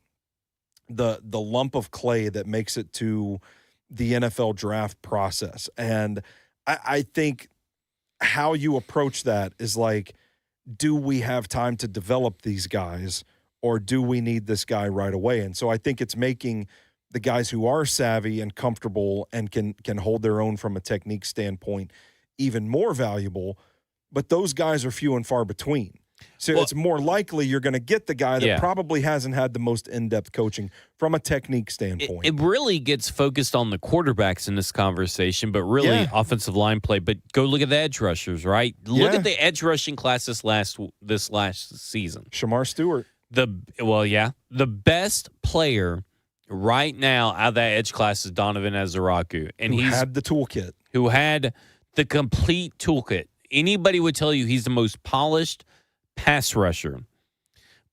the lump of clay that makes it to the NFL draft process. And I think how you approach that is like, do we have time to develop these guys, or do we need this guy right away? And so I think it's making the guys who are savvy and comfortable and can hold their own from a technique standpoint even more valuable. But those guys are few and far between. So it's more likely you're going to get the guy that probably hasn't had the most in-depth coaching from a technique standpoint. It really gets focused on the quarterbacks in this conversation, but really offensive line play. But go look at the edge rushers, right? Look at the edge rushing class this last season. Shamar Stewart. The best player right now out of that edge class is Donovan Ezeraku. And he had the toolkit. Who had the complete toolkit. Anybody would tell you he's the most polished pass rusher.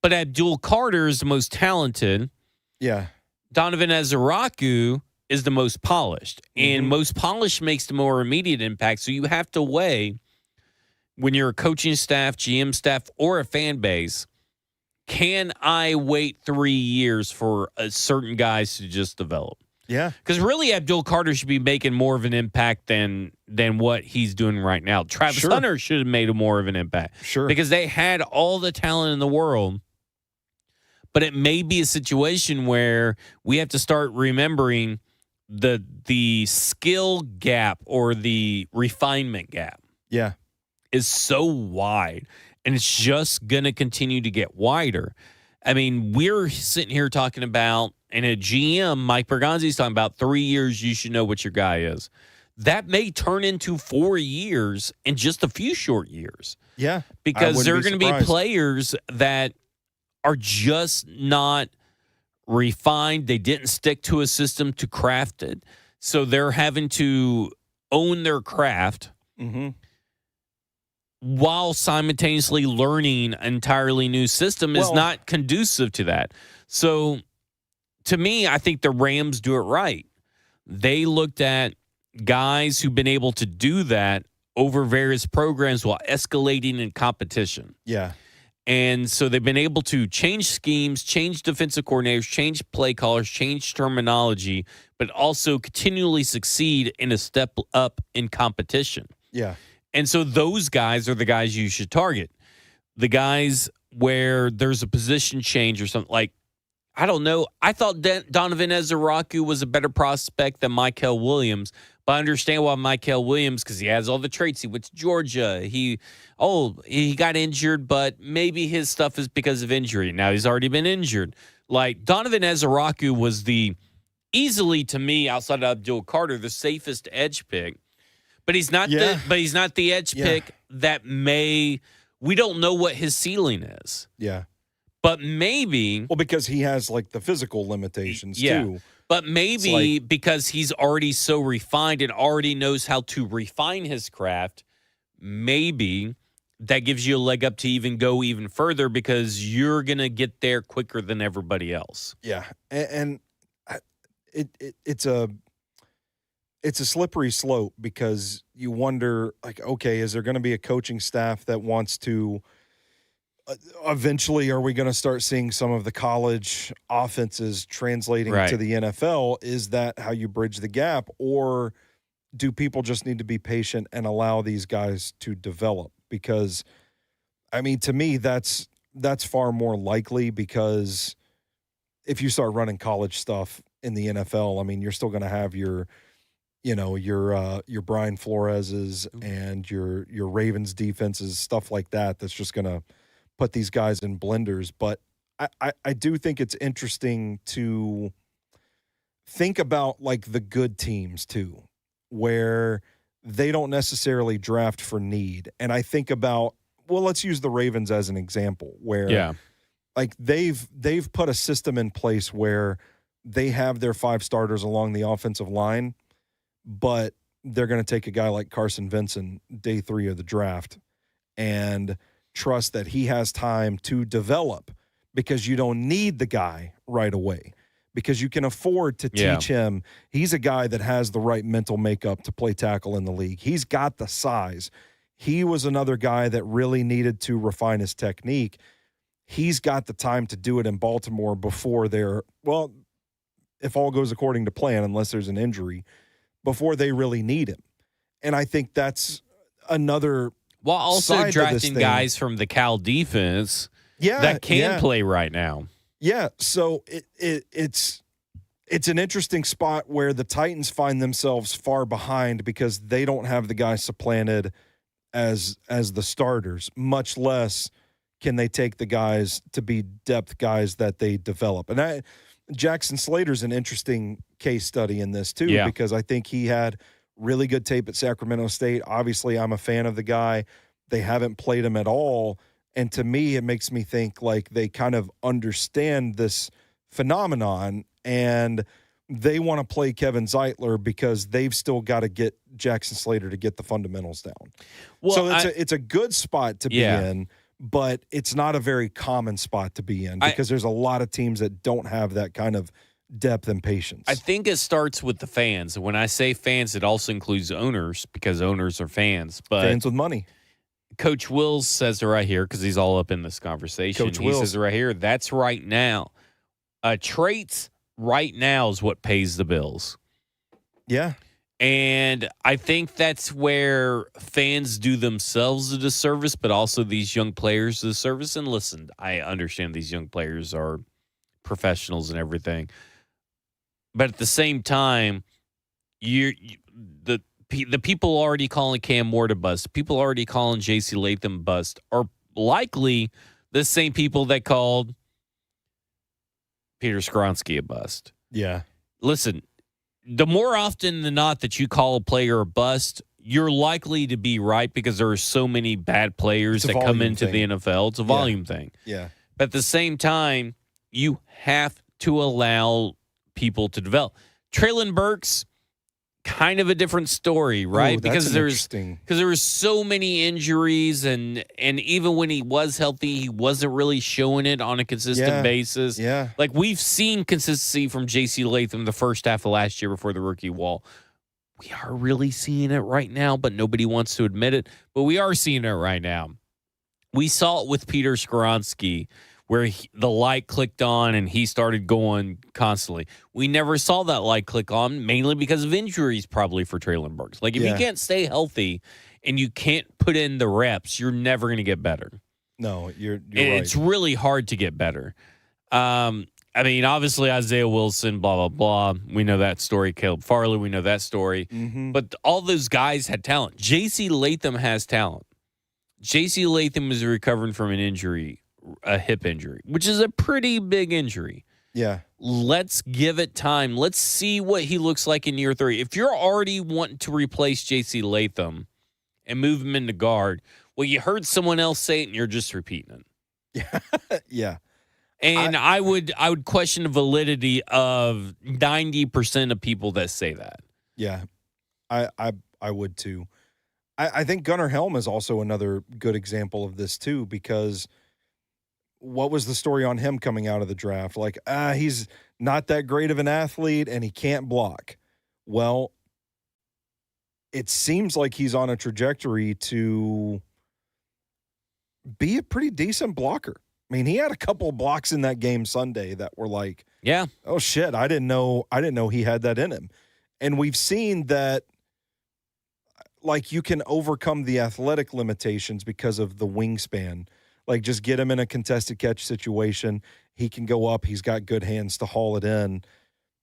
But Abdul Carter is the most talented. Yeah. Donovan Ezeraku is the most polished. And most polished makes the more immediate impact. So you have to weigh, when you're a coaching staff, GM staff, or a fan base, can I wait 3 years for certain guys to just develop? Yeah. Because really, Abdul Carter should be making more of an impact than what he's doing right now. Travis Hunter should have made more of an impact. Sure. Because they had all the talent in the world. But it may be a situation where we have to start remembering the skill gap or the refinement gap. Yeah. Is so wide. And it's just going to continue to get wider. I mean, we're sitting here talking about, and a GM, Mike Bergonzi's talking about 3 years, you should know what your guy is. That may turn into 4 years in just a few short years. Yeah. Because there are going to be players that are just not refined. They didn't stick to a system to craft it. So they're having to own their craft. While simultaneously learning an entirely new system is not conducive to that. So, to me, I think the Rams do it right. They looked at guys who've been able to do that over various programs while escalating in competition. Yeah. And so they've been able to change schemes, change defensive coordinators, change play callers, change terminology, but also continually succeed in a step up in competition. Yeah. And so those guys are the guys you should target. The guys where there's a position change or something. Like, I don't know. I thought Donovan Ezeraku was a better prospect than Mykel Williams, but I understand why Mykel Williams, because he has all the traits. He went to Georgia. He got injured, but maybe his stuff is because of injury. Now he's already been injured. Like, Donovan Ezeraku was easily, to me, outside of Abdul Carter, the safest edge pick. But he's not the edge pick that we don't know what his ceiling is. Yeah. But maybe. Well, because he has like the physical limitations too. But maybe because he's already so refined and already knows how to refine his craft, maybe that gives you a leg up to even go even further because you're going to get there quicker than everybody else. Yeah. And it's a slippery slope because you wonder, like, okay, is there going to be a coaching staff that wants to eventually, are we going to start seeing some of the college offenses translating to the NFL? Is that how you bridge the gap? Or do people just need to be patient and allow these guys to develop? Because, I mean, to me, that's far more likely because if you start running college stuff in the NFL, I mean, you're still going to have your Brian Flores's and your Ravens defenses, stuff like that. That's just going to put these guys in blenders. But I do think it's interesting to think about like the good teams too, where they don't necessarily draft for need. And I think about, well, let's use the Ravens as an example where like they've put a system in place where they have their 5 starters along the offensive line, but they're going to take a guy like Carson Vincent day 3 of the draft and trust that he has time to develop because you don't need the guy right away because you can afford to teach him. He's a guy that has the right mental makeup to play tackle in the league. He's got the size. He was another guy that really needed to refine his technique. He's got the time to do it in Baltimore before if all goes according to plan, unless there's an injury, before they really need him. And I think that's another While also drafting guys from the Cal defense that can play right now. Yeah, so it's an interesting spot where the Titans find themselves far behind because they don't have the guys supplanted as the starters, much less can they take the guys to be depth guys that they develop. And Jackson Slater's an interesting case study in this too, because I think he had really good tape at Sacramento State. Obviously, I'm a fan of the guy. They haven't played him at all. And to me, it makes me think like they kind of understand this phenomenon and they want to play Kevin Zeitler because they've still got to get Jackson Slater to get the fundamentals down. Well, so it's a good spot to be in, but it's not a very common spot to be in because there's a lot of teams that don't have that kind of depth and patience. I think it starts with the fans. When I say fans, it also includes owners because owners are fans. But fans with money. Coach Wills says it right here because he's all up in this conversation. He says it right here. That's right now. Traits right now is what pays the bills. Yeah. And I think that's where fans do themselves a disservice, but also these young players a disservice. And listen, I understand these young players are professionals and everything. But at the same time, the people already calling Cam Ward a bust, people already calling J.C. Latham bust, are likely the same people that called Peter Skronsky a bust. Yeah. Listen, the more often than not that you call a player a bust, you're likely to be right because there are so many bad players that come into the NFL. It's a volume thing. Yeah. But at the same time, you have to allow people to develop. Traylon Burks, kind of a different story, right? Because there was so many injuries, and even when he was healthy, he wasn't really showing it on a consistent basis. Yeah. Like, we've seen consistency from J.C. Latham the first half of last year before the rookie wall. We are really seeing it right now, but nobody wants to admit it. But we are seeing it right now. We saw it with Peter Skronsky, where the light clicked on and he started going constantly. We never saw that light click on, mainly because of injuries probably for Traylon Burks. Like, if you can't stay healthy and you can't put in the reps, you're never going to get better. No, you're right. It's really hard to get better. I I mean, obviously Isaiah Wilson, blah, blah, blah. We know that story. Caleb Farley, we know that story. Mm-hmm. But all those guys had talent. J.C. Latham has talent. J.C. Latham is recovering from an injury, a hip injury, which is a pretty big injury. Yeah. Let's give it time. Let's see what he looks like in year 3. If you're already wanting to replace J.C. Latham and move him into guard, well, you heard someone else say it and you're just repeating it. Yeah. Yeah. And I would question the validity of 90% of people that say that. Yeah, I would too. I think Gunnar Helm is also another good example of this too, because what was the story on him coming out of the draft? Like, he's not that great of an athlete and he can't block. Well, it seems like he's on a trajectory to be a pretty decent blocker. I mean, he had a couple of blocks in that game Sunday that were like, yeah, oh shit, I didn't know he had that in him. And we've seen that, like, you can overcome the athletic limitations because of the wingspan. Like, just get him in a contested catch situation. He can go up. He's got good hands to haul it in.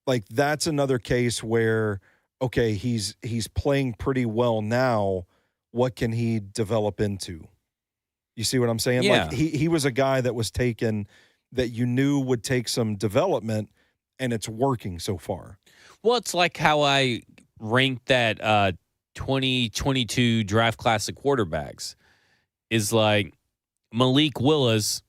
Like, that's another case where, okay, he's playing pretty well now. What can he develop into? You see what I'm saying? Yeah. Like, he was a guy that was taken that you knew would take some development, and it's working so far. Well, it's like how I ranked that 2022 draft class of quarterbacks is like Malik Willis.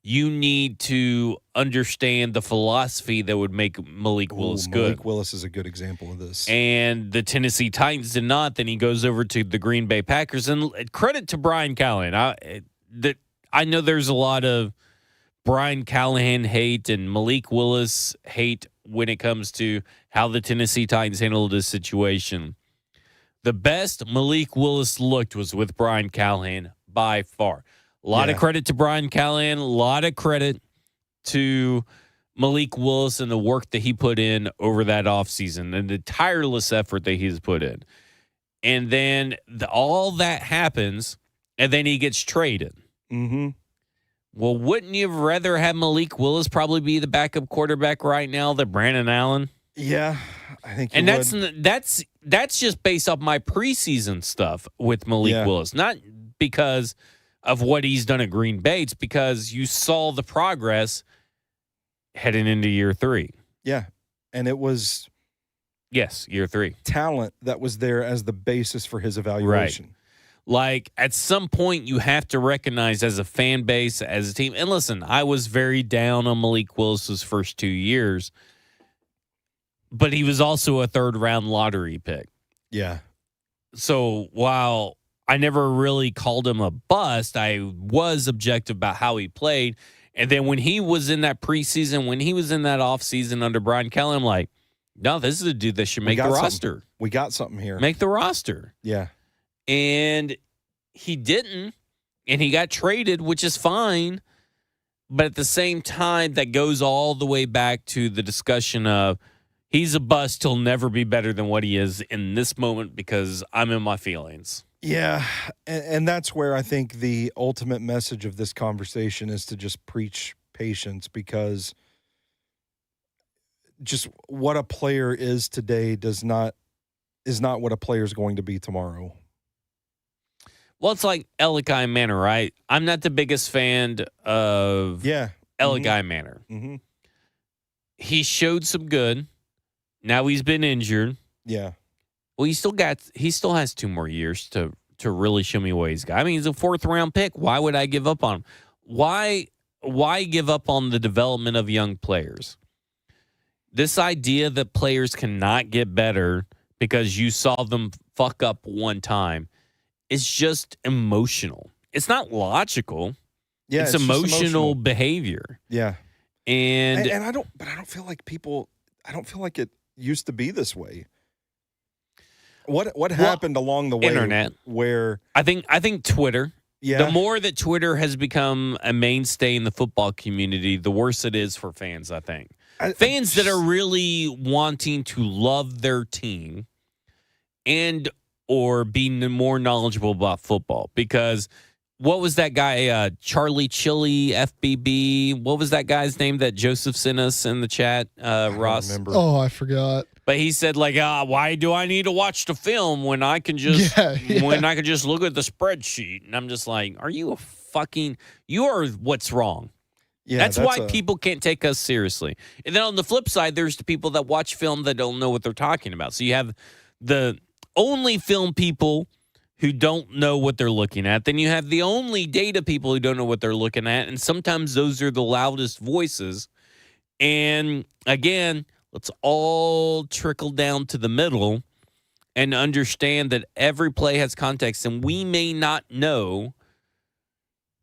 You need to understand the philosophy that would make Malik Willis good. Malik Willis is a good example of this. And the Tennessee Titans did not. Then he goes over to the Green Bay Packers. And credit to Brian Callahan. I know there's a lot of Brian Callahan hate and Malik Willis hate when it comes to how the Tennessee Titans handled this situation. The best Malik Willis looked was with Brian Callahan by far. A lot of credit to Brian Callahan, a lot of credit to Malik Willis and the work that he put in over that offseason and the tireless effort that he's put in. And then all that happens, and then he gets traded. Mm-hmm. Well, wouldn't you rather have Malik Willis probably be the backup quarterback right now than Brandon Allen? Yeah, I think. And that's just based off my preseason stuff with Malik Willis, not because of what he's done at Green Bay. It's because you saw the progress heading into year 3. Yeah, and it was year 3 talent that was there as the basis for his evaluation. Right. Like, at some point, you have to recognize as a fan base, as a team. And listen, I was very down on Malik Willis's first 2 years, but he was also a third-round lottery pick. Yeah. So while I never really called him a bust, I was objective about how he played. And then when he was in that preseason, when he was in that offseason under Brian Kelly, I'm like, no, this is a dude that should make the roster. We got something here. Make the roster. Yeah. And he didn't, and he got traded, which is fine. But at the same time, that goes all the way back to the discussion of he's a bust. He'll never be better than what he is in this moment because I'm in my feelings. Yeah, and that's where I think the ultimate message of this conversation is to just preach patience, because just what a player is today is not what a player is going to be tomorrow. Well, it's like Elikai Manor, right? I'm not the biggest fan of Elikai Manor. Mm-hmm. He showed some good. Now he's been injured. Yeah. Well, he still has 2 more years to really show me what he's got. I mean, he's a 4th-round pick. Why would I give up on him? Why give up on the development of young players? This idea that players cannot get better because you saw them fuck up one time is just emotional. It's not logical. Yeah, it's emotional behavior. Yeah. And I don't feel like it used to be this way. What happened along the way? Internet. Where I think Twitter. Yeah. The more that Twitter has become a mainstay in the football community, the worse it is for fans, I think. Fans that are really wanting to love their team and or being more knowledgeable about football. Because what was that guy? Charlie Chili FBB. What was that guy's name that Joseph sent us in the chat? Ross. I remember. Oh, I forgot. But he said, like, why do I need to watch the film when I can just when I can just look at the spreadsheet? And I'm just like, are you you are what's wrong? Yeah, that's why people can't take us seriously. And then on the flip side, there's the people that watch film that don't know what they're talking about. So you have the only film people who don't know what they're looking at. Then you have the only data people who don't know what they're looking at. And sometimes those are the loudest voices. And again, let's all trickle down to the middle and understand that every play has context. And we may not know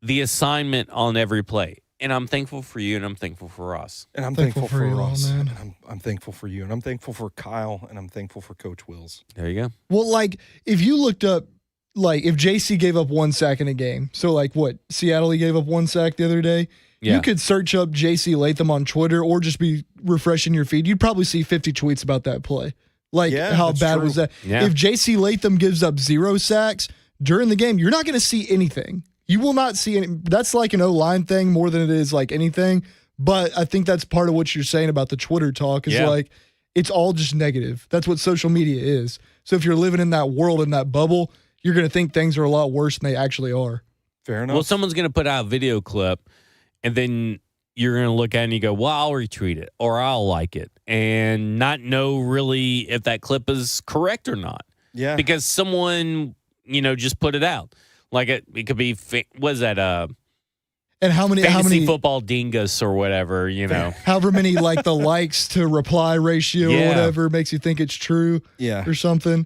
the assignment on every play. And I'm thankful for you, and I'm thankful for Ross. And I'm thankful for you, Ross. man. I'm thankful for you, and I'm thankful for Kyle, and I'm thankful for Coach Wills. There you go. Well, like, if you looked up, like, if JC gave up 1 sack in a game, so, like, what, Seattle, he gave up 1 sack the other day? Yeah. You could search up JC Latham on Twitter or just be refreshing your feed. You'd probably see 50 tweets about that play. Like, how bad was that? Yeah. If JC Latham gives up 0 sacks during the game, you're not going to see anything. You will not see any. That's like an O-line thing more than it is like anything. But I think that's part of what you're saying about the Twitter talk is like, it's all just negative. That's what social media is. So if you're living in that world, in that bubble, you're going to think things are a lot worse than they actually are. Fair enough. Well, someone's going to put out a video clip, and then you're going to look at it and you go, well, I'll retweet it or I'll like it, and not know really if that clip is correct or not. Yeah. Because someone, just put it out. Like it could be, what is that? And how many football dingus or whatever, However many like the likes to reply ratio or whatever makes you think it's true, or something.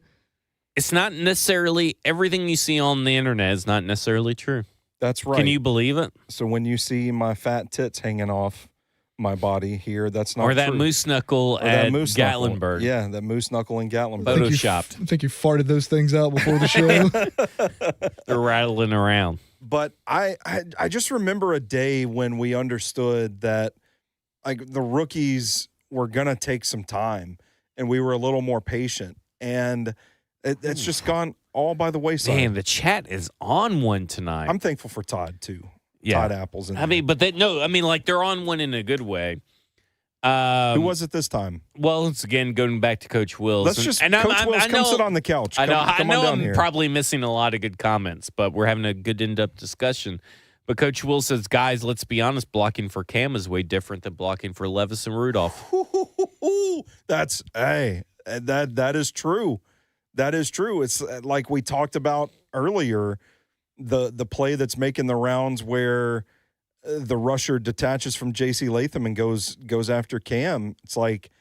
It's not necessarily everything you see on the internet is not necessarily true. That's right. Can you believe it? So when you see my fat tits hanging off my body here, that's not or that true. Moose knuckle at Gatlinburg. Yeah, that moose knuckle in Gatlinburg. Photoshopped. I think you farted those things out before the show. They're rattling around. But I just remember a day when we understood that like the rookies were going to take some time and we were a little more patient. And it's just gone all by the wayside. Man, the chat is on one tonight. I'm thankful for Todd, too. Yeah. Todd Apple's in there. They're on one in a good way. Who was it this time? Well, it's again going back to Coach Wills. Let's just Coach Wills, come sit on the couch. I know I'm here. probably missing a lot of good comments, but we're having a good in-depth discussion. But Coach Wills says, guys, let's be honest, blocking for Cam is way different than blocking for Levis and Rudolph. That is true. That is true. It's like we talked about earlier, the play that's making the rounds where the rusher detaches from J.C. Latham and goes after Cam. It's like,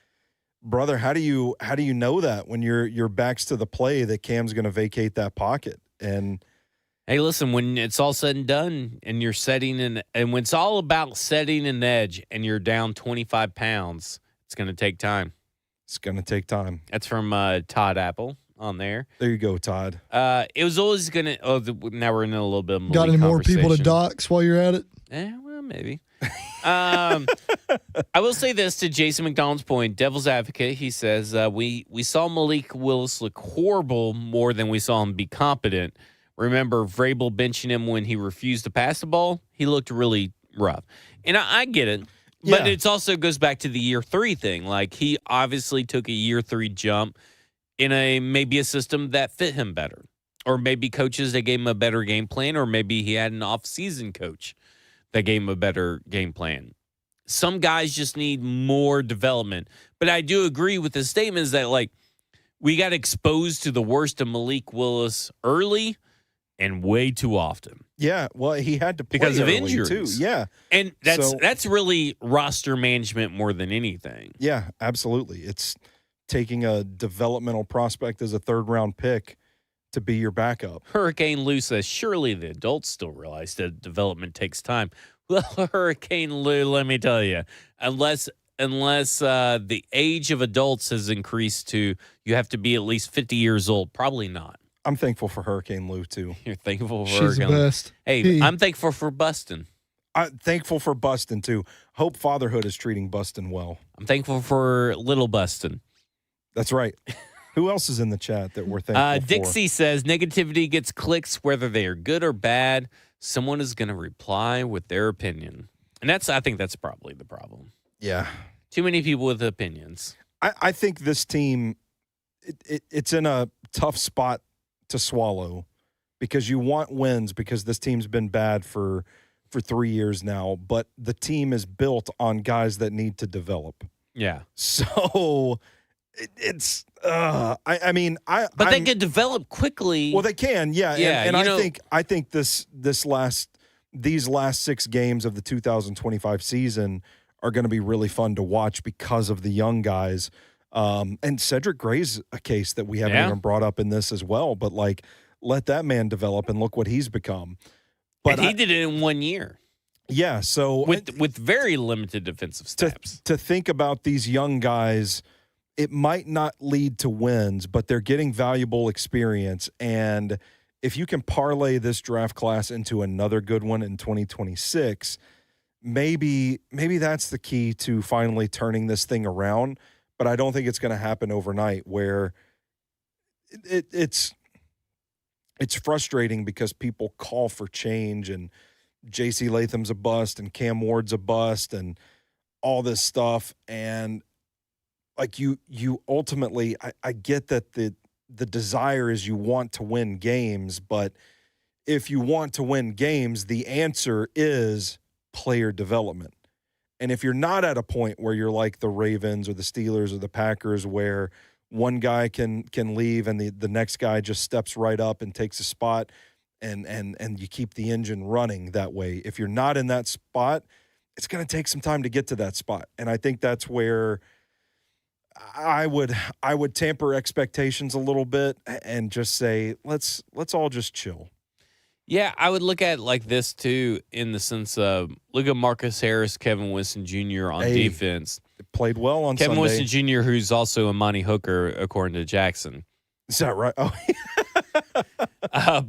brother, how do you know that when your back's to the play that Cam's going to vacate that pocket? And hey, listen, when it's all said and done and you're setting and when it's all about setting an edge and you're down 25 pounds, it's going to take time. It's going to take time. That's from Todd Apple. On there. There you go, Todd. It was always going to now we're in a little bit of got any more people to dox while you're at it? Well, maybe. I will say this to Jason McDonald's point, devil's advocate. He says, we saw Malik Willis look horrible more than we saw him be competent. Remember Vrabel benching him when he refused to pass the ball? He looked really rough. And I get it. But it also goes back to the year 3 thing. Like, he obviously took a year 3 jump in maybe a system that fit him better. Or maybe coaches that gave him a better game plan, or maybe he had an off-season coach that gave him a better game plan. Some guys just need more development. But I do agree with the statements that, like, we got exposed to the worst of Malik Willis early and way too often. Yeah, well, he had to play because of early injuries too. Yeah. And that's really roster management more than anything. Yeah, absolutely. It's taking a developmental prospect as a 3rd-round pick to be your backup. Hurricane Lou says, surely the adults still realize that development takes time. Well, Hurricane Lou, let me tell you, unless the age of adults has increased to you have to be at least 50 years old, probably not. I'm thankful for Hurricane Lou, too. You're thankful for She's Hurricane the Lou. best. Hey, I'm thankful for Buston. I'm thankful for Buston, too. Hope Fatherhood is treating Buston well. I'm thankful for Little Buston. That's right. Who else is in the chat that we're thankful for? Dixie says, negativity gets clicks whether they are good or bad. someone is going to reply with their opinion. And I think that's probably the problem. Yeah. Too many people with opinions. I think this team, it's in a tough spot to swallow because you want wins because this team's been bad for 3 years now, but the team is built on guys that need to develop. Yeah. So it's but they can develop quickly. Well, they can, yeah. Yeah, and I think these last 6 games of the 2025 season are going to be really fun to watch because of the young guys. And Cedric Gray's a case that we haven't even brought up in this as well, but like let that man develop and look what he's become. But he did it in 1 year. Yeah, so with very limited defensive steps. To think about these young guys, it might not lead to wins, but they're getting valuable experience. And if you can parlay this draft class into another good one in 2026, maybe that's the key to finally turning this thing around. But I don't think it's going to happen overnight where it's frustrating because people call for change and J.C. Latham's a bust and Cam Ward's a bust and all this stuff. And like you ultimately, I get that the desire is you want to win games, but if you want to win games, the answer is player development. And if you're not at a point where you're like the Ravens or the Steelers or the Packers where one guy can leave and the next guy just steps right up and takes a spot and you keep the engine running that way. If you're not in that spot, it's going to take some time to get to that spot. And I think that's where I would tamper expectations a little bit and just say, let's all just chill. Yeah, I would look at it like this, too, in the sense of look at Marcus Harris, Kevin Winston Jr. on defense. Played well on Kevin Sunday. Winston Jr., who's also Amani Hooker, according to Jackson. Is that right? Oh,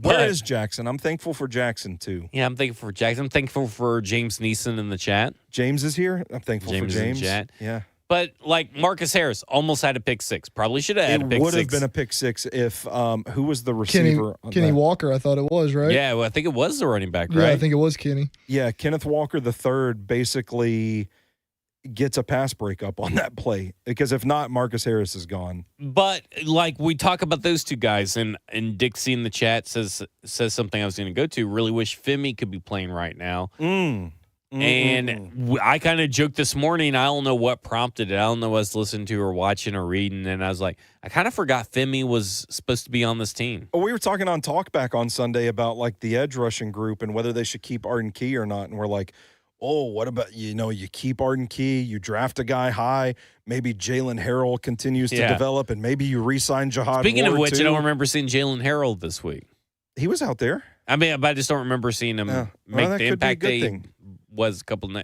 where is Jackson? I'm thankful for Jackson, too. Yeah, I'm thankful for Jackson. I'm thankful for James Neeson in the chat. James is here. I'm thankful for James. In the chat. Yeah. But, like, Marcus Harris almost had a pick six. Probably should have had a pick six. It would have been a pick six if who was the receiver? Kenny Walker, I thought it was, right? Yeah, well, I think it was the running back, right? Yeah, I think it was Kenny. Yeah, Kenneth Walker III basically gets a pass breakup on that play because if not, Marcus Harris is gone. But, like, we talk about those two guys, and Dixie in the chat says something I was going to go to. Really wish Femi could be playing right now. And I kind of joked this morning. I don't know what prompted it. I don't know what I was listening to or watching or reading. And I was like, I kind of forgot Femi was supposed to be on this team. Well, we were talking on Talkback on Sunday about like the edge rushing group and whether they should keep Arden Key or not. And we're like, oh, what about, you keep Arden Key, you draft a guy high, maybe Jalen Harrell continues to develop, and maybe you re-sign Jihad Speaking Ward of which, too. I don't remember seeing Jalen Harrell this week. He was out there. I mean, but I just don't remember seeing him make the impact they was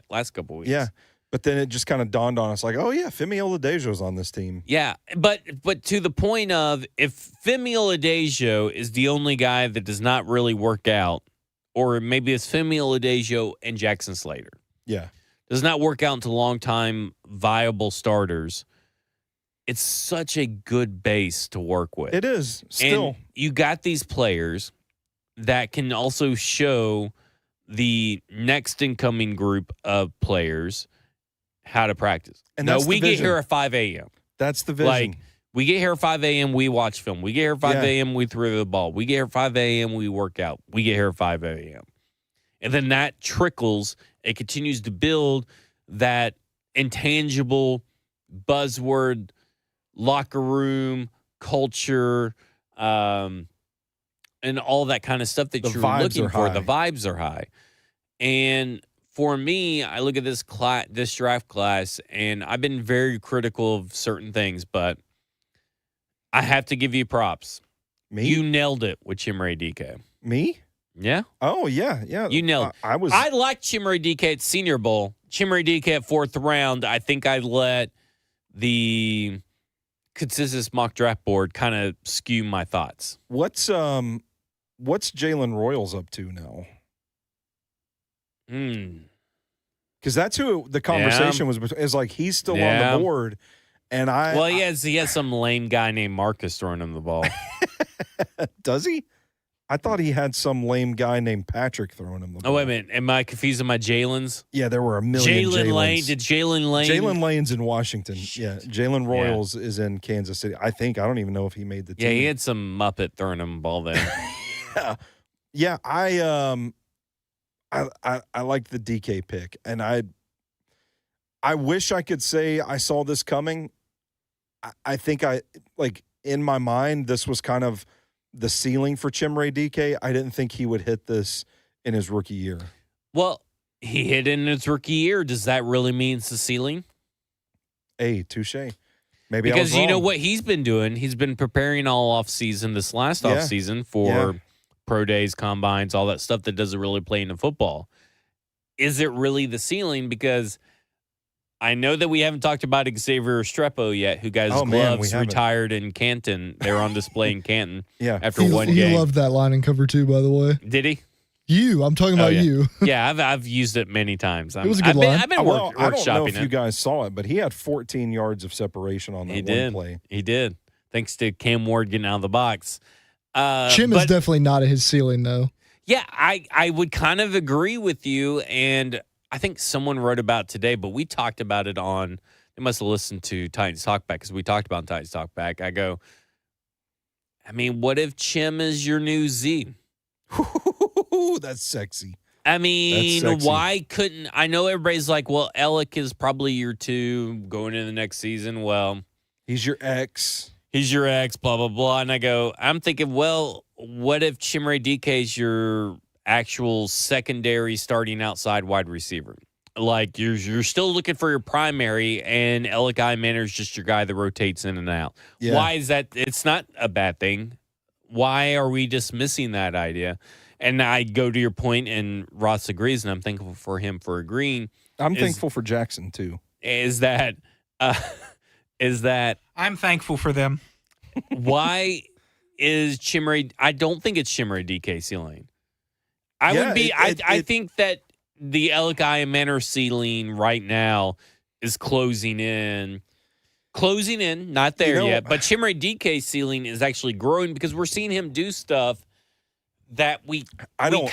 last couple weeks. Yeah, but then it just kind of dawned on us like, oh, yeah, Femi Oladejo's on this team. Yeah, but to the point of if Femi Oladejo is the only guy that does not really work out, or maybe it's Femi Oladejo and Jackson Slater. Yeah. Does not work out into long-time viable starters. It's such a good base to work with. It is, still. And you got these players that can also show the next incoming group of players how to practice. And no, that's we the get vision. here at 5 a.m. That's the vision. Like, we get here at 5 a.m., we watch film. We get here at 5 a.m., we throw the ball. We get here at 5 a.m., we work out. We get here at 5 a.m. And then that trickles. It continues to build that intangible buzzword, locker room, culture, and all that kind of stuff that you're looking for. The vibes are high. And for me, I look at this draft class, and I've been very critical of certain things, but I have to give you props. Me? You nailed it with Chimere DK. Me? Yeah. Oh, yeah. You nailed it. I liked Chimere DK at Senior Bowl. Chimere DK at 4th round. I think I let the consensus mock draft board kind of skew my thoughts. What's Jalen Royals up to now? Because that's who the conversation was. Is like he's still on the board, and he has some lame guy named Marcus throwing him the ball. Does he? I thought he had some lame guy named Patrick throwing him the ball. Oh, wait a minute. Am I confusing my Jalen's? Yeah, there were a million Jalen Lane. Jalen's. Did Jalen Lane? Jalen Lane's in Washington. Shit. Yeah, Jalen Royals is in Kansas City. I don't even know if he made the team. Yeah, he had some Muppet throwing him a ball there. Yeah, I like the DK pick, and I wish I could say I saw this coming. I think in my mind, this was kind of the ceiling for Chimere DK. I didn't think he would hit this in his rookie year. Well, he hit in his rookie year. Does that really mean it's the ceiling? Hey, touche. Maybe because I was wrong. you know what he's been doing? He's been preparing all off season, this last off season for pro days, combines, all that stuff that doesn't really play into football. Is it really the ceiling? Because I know that we haven't talked about Xavier Restrepo yet, who got his gloves retired in Canton. They're on display in Canton after one game. He loved that line and cover too, by the way. Did he? I'm talking about you. Yeah, I've used it many times. It was a good line. I've been workshopping it. I don't know if you guys saw it, but he had 14 yards of separation on that one play. He did. Thanks to Cam Ward getting out of the box. Chim is definitely not at his ceiling, though. Yeah, I would kind of agree with you, and I think someone wrote about today, but we talked about it on, they must have listened to Titans Talk Back, because we talked about Titans Talk Back. I go, I mean, what if Chim is your new Z? That's sexy. I mean, why couldn't, I know everybody's like, well, Alec is probably your 2 going into the next season. Well, he's your ex. He's your ex, blah, blah, blah. And I go, I'm thinking, well, what if Chimere DK is your actual secondary starting outside wide receiver? Like, you're still looking for your primary, and Alec Manor is just your guy that rotates in and out. Yeah. Why is that? It's not a bad thing. Why are we dismissing that idea? And I go to your point, and Ross agrees, and I'm thankful for him for agreeing. I'm thankful for Jackson, too. Is that I'm thankful for them. Why is Chimere? I don't think it's Chimere DK ceiling. I think that the Alec Manor ceiling right now is closing in, not there yet. But Chimere DK ceiling is actually growing, because we're seeing him do stuff that we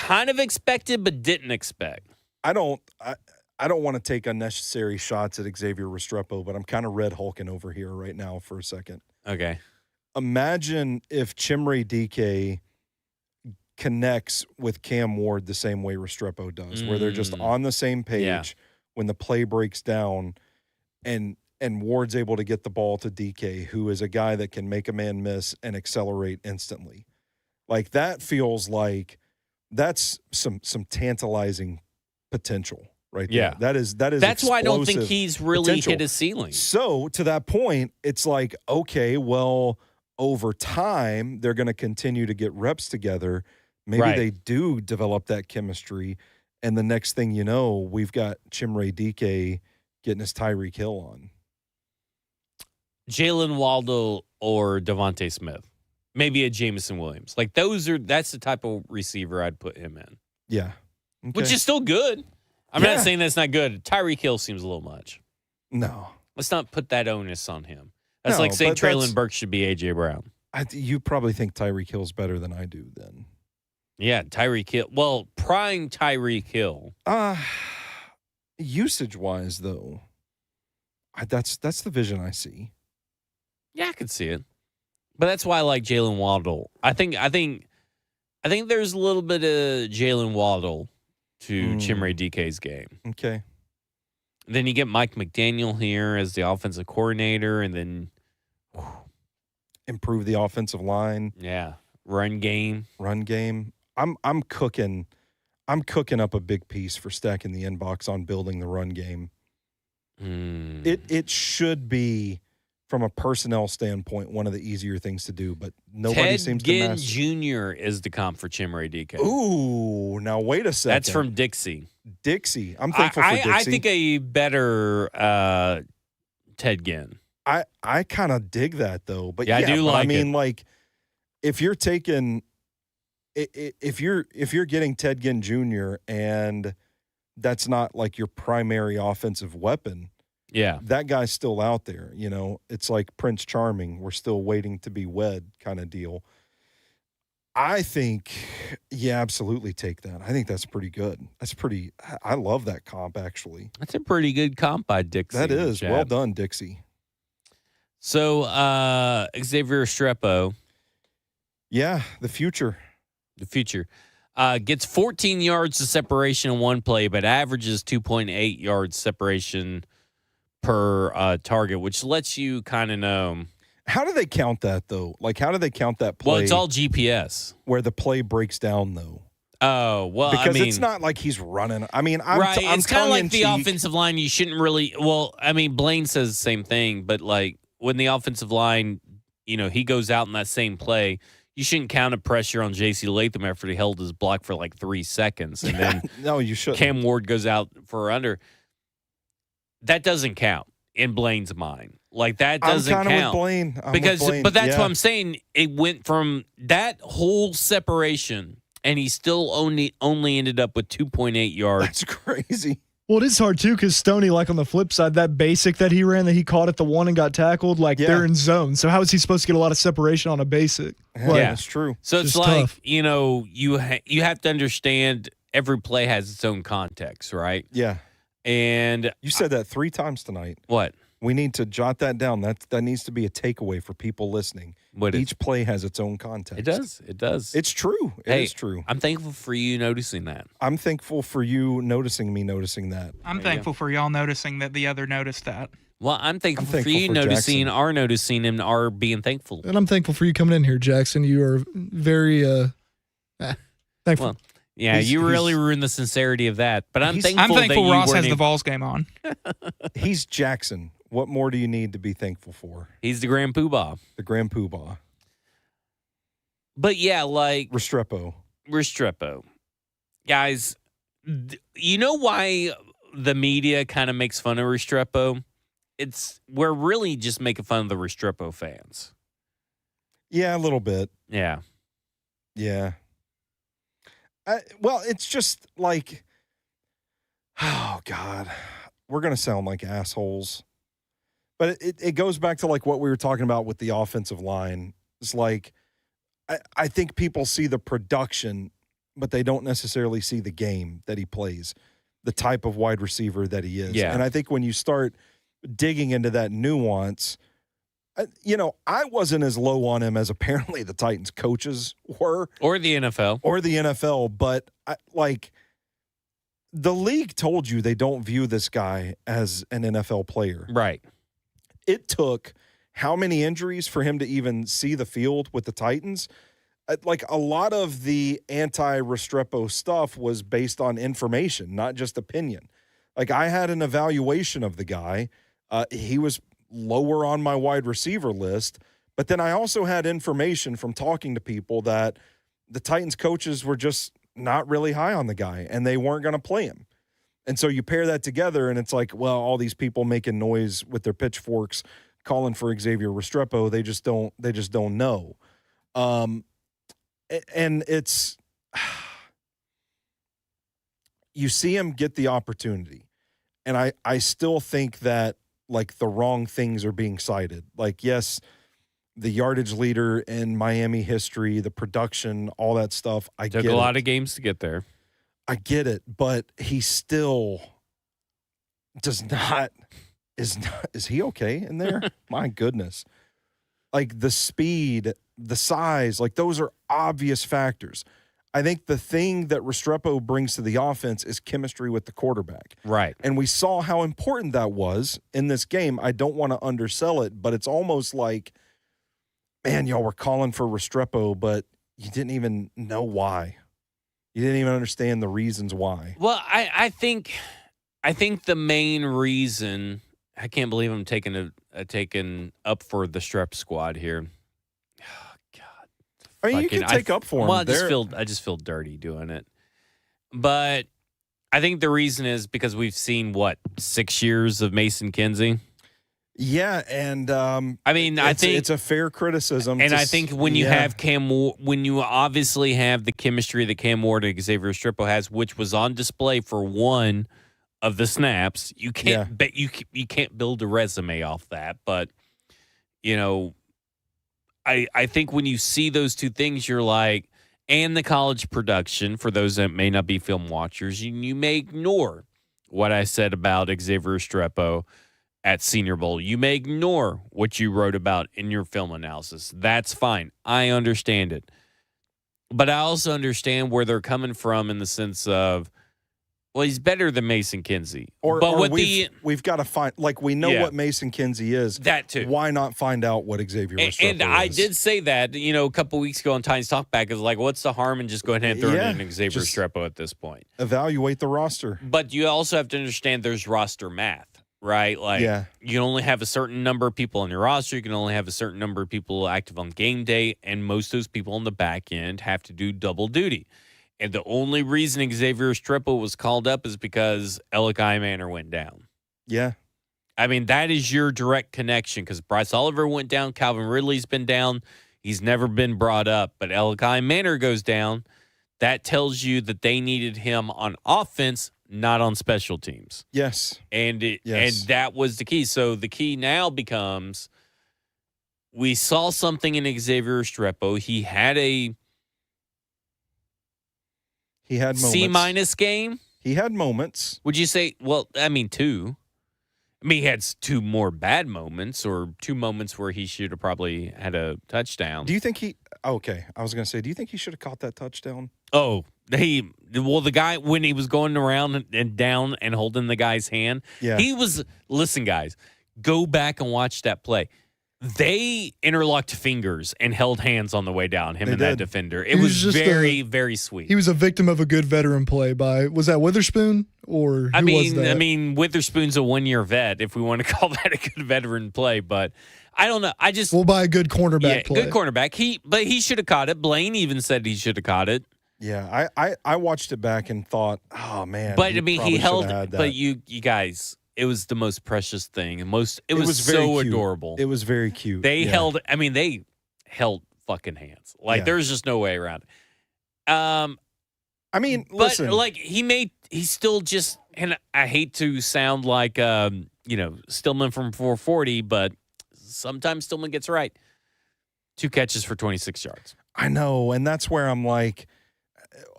kind of expected but didn't expect. I don't want to take unnecessary shots at Xavier Restrepo, but I'm kind of red hulking over here right now for a second. Okay. Imagine if Chimere DK connects with Cam Ward the same way Restrepo does, where they're just on the same page when the play breaks down, and Ward's able to get the ball to DK, who is a guy that can make a man miss and accelerate instantly. Like, that feels like that's some tantalizing potential right there. That is that's why I don't think he's really hit his ceiling. So to that point, it's like, okay, well, over time they're going to continue to get reps together. Maybe they do develop that chemistry, and the next thing you know, we've got Chimere DK getting his Tyreek Hill on. Jalen Waldo or Devontae Smith. Maybe a Jameson Williams. Like, that's the type of receiver I'd put him in. Yeah. Okay. Which is still good. I'm not saying that's not good. Tyreek Hill seems a little much. No. Let's not put that onus on him. That's like saying Traylon Burks should be A.J. Brown. You probably think Tyreek Hill's better than I do then. Yeah, Tyreek Hill. Well, prime Tyreek Hill. Usage-wise, though, that's the vision I see. Yeah, I could see it. But that's why I like Jalen Waddle. I think there's a little bit of Jalen Waddle to Chimere DK's game. Okay. Then you get Mike McDaniel here as the offensive coordinator, and then improve the offensive line. Yeah, run game. I'm cooking up a big piece for Stacking the Inbox on building the run game. It should be, from a personnel standpoint, one of the easier things to do, but nobody seems to master. Ted Ginn Jr. is the comp for Chimere DK. Ooh, now wait a second. That's from Dixie. I'm thankful for Dixie. I think a better Ted Ginn. I kind of dig that, though. But I do like it. I mean, like, if you're taking if you're getting Ted Ginn Jr. and that's not like your primary offensive weapon, that guy's still out there. You know, it's like Prince Charming. We're still waiting to be wed kind of deal. I think, yeah, absolutely take that. I think that's pretty good. I love that comp, actually. That's a pretty good comp by Dixie. That is. Well done, Dixie. So, Xavier Restrepo. Yeah, the future. Gets 14 yards of separation in one play, but averages 2.8 yards separation per target, which lets you kind of know. How do they count that, though? Like, how do they count that play? Well, it's all GPS. Where the play breaks down, though. Oh, well, because it's not like he's running. I mean, it's kind of like the offensive line. You shouldn't really. Well, I mean, Blaine says the same thing, but like when the offensive line, he goes out in that same play, you shouldn't count a pressure on J.C. Latham after he held his block for like 3 seconds, and then no, you shouldn't. Cam Ward goes out for under. That doesn't count in Blaine's mind. Like that doesn't count. With Blaine. But that's what I'm saying. It went from that whole separation, and he still only ended up with 2.8 yards. That's crazy. Well, it is hard too because Stoney, like on the flip side, that basic that he ran that he caught at the 1 and got tackled, they're in zone. So how is he supposed to get a lot of separation on a basic? Yeah, that's true. So it's like tough. You have to understand every play has its own context, right? Yeah. And you said that 3 times tonight. What? We need to jot that down. That needs to be a takeaway for people listening. Each play has its own context. It does. It's true. It is true. I'm thankful for you noticing that. I'm thankful for you noticing me noticing that. I'm thankful for y'all noticing that the other noticed that. Well, I'm thankful for you noticing, our noticing, and our being thankful. And I'm thankful for you coming in here, Jackson. You are very thankful. Well, yeah, you really ruined the sincerity of that. But I'm thankful that Ross has the Vols game on. He's Jackson. What more do you need to be thankful for? He's the Grand Poobah. The Grand Poobah. But yeah, like Restrepo. Guys, you know why the media kind of makes fun of Restrepo? We're really just making fun of the Restrepo fans. Yeah, a little bit. Yeah. Yeah. Well, it's just like, oh, God, we're going to sound like assholes. But it goes back to like what we were talking about with the offensive line. It's like, I think people see the production, but they don't necessarily see the game that he plays, the type of wide receiver that he is. Yeah. And I think when you start digging into that nuance, I wasn't as low on him as apparently the Titans coaches were. Or the NFL. But the league told you they don't view this guy as an NFL player. Right. It took how many injuries for him to even see the field with the Titans? Like a lot of the anti-Restrepo stuff was based on information, not just opinion. Like I had an evaluation of the guy. He was lower on my wide receiver list, but then I also had information from talking to people that the Titans coaches were just not really high on the guy and they weren't going to play him. And so you pair that together and it's like, well, all these people making noise with their pitchforks calling for Xavier Restrepo, they just don't know. And it's you see him get the opportunity. And I still think that like the wrong things are being cited. Like, yes, the yardage leader in Miami history, the production, all that stuff. I took get a lot of games to get there. I get it, but he still is he okay in there? My goodness. Like the speed, the size, like those are obvious factors. I think the thing that Restrepo brings to the offense is chemistry with the quarterback. Right. And we saw how important that was in this game. I don't want to undersell it, but it's almost like, man, y'all were calling for Restrepo, but you didn't even know why. You didn't even understand the reasons why. Well, I think the main reason, I can't believe I'm taking up for the Strep squad here. Oh, God. I mean, you can take up for him. Well, I just feel dirty doing it. But I think the reason is because we've seen, 6 years of Mason Kinsey? Yeah, and I mean, I think it's a fair criticism. And I think when you have when you obviously have the chemistry that Cam Ward and Xavier Restrepo has, which was on display for one of the snaps, you can't you can't build a resume off that. But I think when you see those two things, you're like, and the college production, for those that may not be film watchers, you may ignore what I said about Xavier Restrepo at Senior Bowl. You may ignore what you wrote about in your film analysis. That's fine. I understand it. But I also understand where they're coming from in the sense of, well, he's better than Mason Kinsey. Or we've got to find, like, we know what Mason Kinsey is. That too. Why not find out what Xavier Restrepo is? And I did say that, a couple weeks ago on Titans Talkback. Is like, what's the harm in just going ahead and throwing in Xavier Restrepo at this point? Evaluate the roster. But you also have to understand there's roster math, right? Like, you can only have a certain number of people on your roster. You can only have a certain number of people active on game day. And most of those people on the back end have to do double duty. And the only reason Xavier Restrepo was called up is because Elikai Manor went down. Yeah. I mean, that is your direct connection because Bryce Oliver went down. Calvin Ridley's been down. He's never been brought up. But Elikai Manor goes down. That tells you that they needed him on offense, not on special teams. Yes. And that was the key. So the key now becomes we saw something in Xavier Restrepo. He had moments. C- game. He had moments. Would you say? Well, I mean, 2. I mean, he had 2 more bad moments, or 2 moments where he should have probably had a touchdown. Do you think he? Okay, I was going to say, do you think he should have caught that touchdown? Oh, the guy when he was going around and down and holding the guy's hand, he was. Listen, guys, go back and watch that play. They interlocked fingers and held hands on the way down, that defender. It was very, very sweet. He was a victim of a good veteran play was that Witherspoon or who was that? I mean, Witherspoon's a 1-year vet, if we want to call that a good veteran play, but I don't know. We'll buy a good cornerback play. Good cornerback. He should have caught it. Blaine even said he should have caught it. Yeah, I watched it back and thought, oh man. But I mean, he held. But you guys. It was the most precious thing. It was so cute. Adorable. It was very cute. They held fucking hands. Like, there's just no way around it. I mean, but listen. Like, he still just, and I hate to sound like, Stillman from 440, but sometimes Stillman gets right. 2 catches for 26 yards. I know. And that's where I'm like,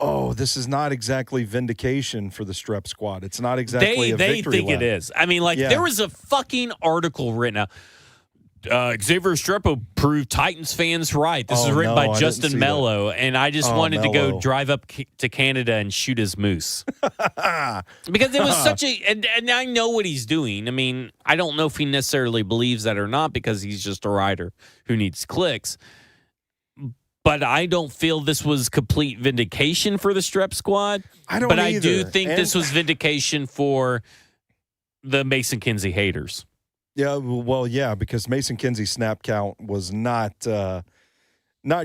oh, this is not exactly vindication for the Strep squad. It's not exactly a victory They think lap. it is. I mean, there was a fucking article written out. Xavier Restrepo proved Titans fans right. This is written by Justin Mello, and I just wanted to go drive up to Canada and shoot his moose. Because it was such a – and I know what he's doing. I mean, I don't know if he necessarily believes that or not because he's just a writer who needs clicks. But I don't feel this was complete vindication for the Strep squad. I don't But either. I do think this was vindication for the Mason Kinsey haters. Yeah, well, yeah, because Mason Kinsey's snap count was not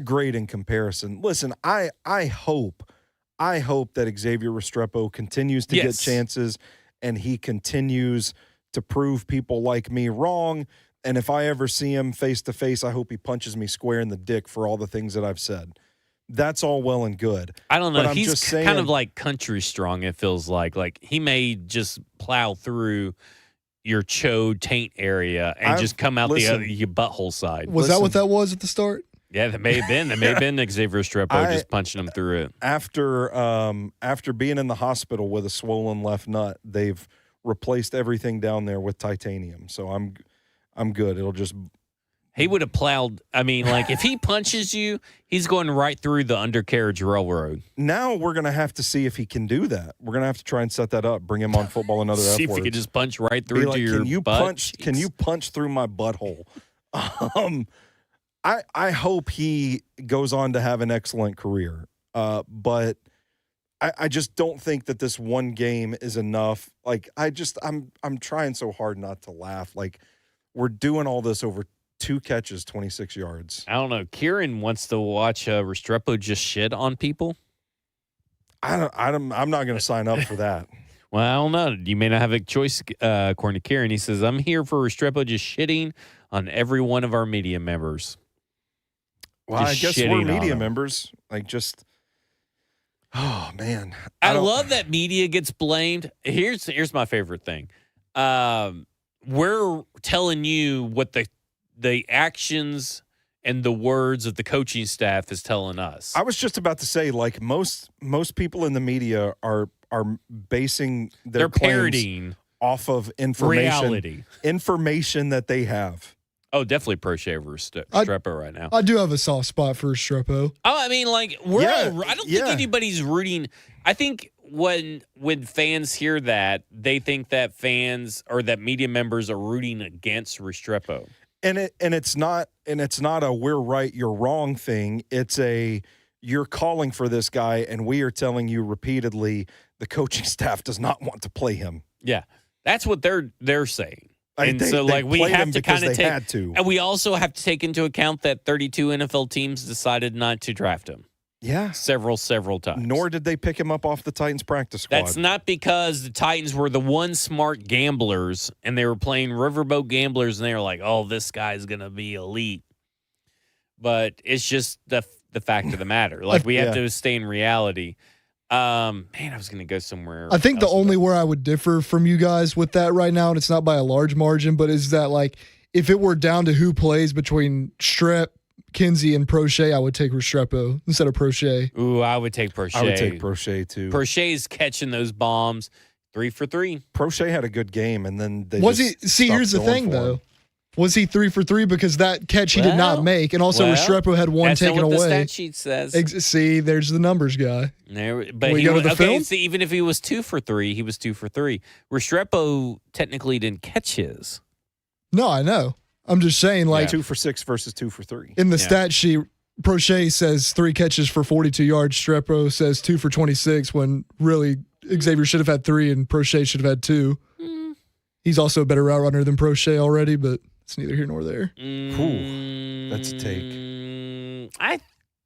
great in comparison. Listen, I hope that Xavier Restrepo continues to get chances and he continues to prove people like me wrong. And if I ever see him face to face, I hope he punches me square in the dick for all the things that I've said. That's all well and good. I don't know. But He's just saying, kind of like country strong, it feels like. Like, he may just plow through your chode taint area and just come out the other your butthole side. Was that what that was at the start? Yeah, that may have been. That may have been Xavier Restrepo just punching him through it. After being in the hospital with a swollen left nut, they've replaced everything down there with titanium. So I'm good. It'll just. He would have plowed. I mean, like, if he punches you, he's going right through the undercarriage railroad. Now we're going to have to see if he can do that. We're going to have to try and set that up, bring him on Football Another See F if word. he could just punch right through to your butt. Can you punch through my butthole? I hope he goes on to have an excellent career. But I just don't think that this one game is enough. Like, I'm trying so hard not to laugh. Like, we're doing all this over 2 catches, 26 yards. I don't know. Kieran wants to watch Restrepo just shit on people. I'm not going to sign up for that. Well, I don't know. You may not have a choice, according to Kieran. He says, I'm here for Restrepo just shitting on every one of our media members. Well, just I guess we're media members. Like, just, oh, man. I love that media gets blamed. Here's my favorite thing. We're telling you what the actions and the words of the coaching staff is telling us. I was just about to say, like most people in the media are basing their claims parroting off of information that they have. Oh, definitely Prochet over Restrepo right now. I do have a soft spot for Restrepo. Oh, I mean, like I don't think anybody's rooting. I think when fans hear that, they think that fans or that media members are rooting against Restrepo. And it's not a we're right, you're wrong thing. It's a you're calling for this guy, and we are telling you repeatedly the coaching staff does not want to play him. Yeah, that's what they're saying. And they we have to kind of take, and we also have to take into account that 32 NFL teams decided not to draft him. Yeah, several times. Nor did they pick him up off the Titans practice squad. That's not because the Titans were the one smart gamblers and they were playing riverboat gamblers and they were like, "Oh, this guy's gonna be elite." But it's just the fact of the matter. Like we have to stay in reality. Man, I was going to go somewhere. I think the only where I would differ from you guys with that right now, and it's not by a large margin, but is that like if it were down to who plays between Strep, Kinsey, and Prochet, I would take Restrepo instead of Prochet. Ooh, I would take Prochet. I would take Prochet too. Prochet's catching those bombs 3 for 3. Prochet had a good game, and then they here's the thing though. Was he 3 for 3 because that catch he did not make, and also Restrepo had one taken away? That's what the stat sheet says. See, there's the numbers guy. But he was, okay, so even if he was 2 for 3, he was 2 for 3. Restrepo technically didn't catch his. No, I know. I'm just saying, like 2 for 6 versus 2 for 3. In the stat sheet, Prochet says 3 catches for 42 yards. Restrepo says 2 for 26. When really Xavier should have had 3 and Prochet should have had 2. He's also a better route runner than Prochet already, but. It's neither here nor there. Ooh, that's a take.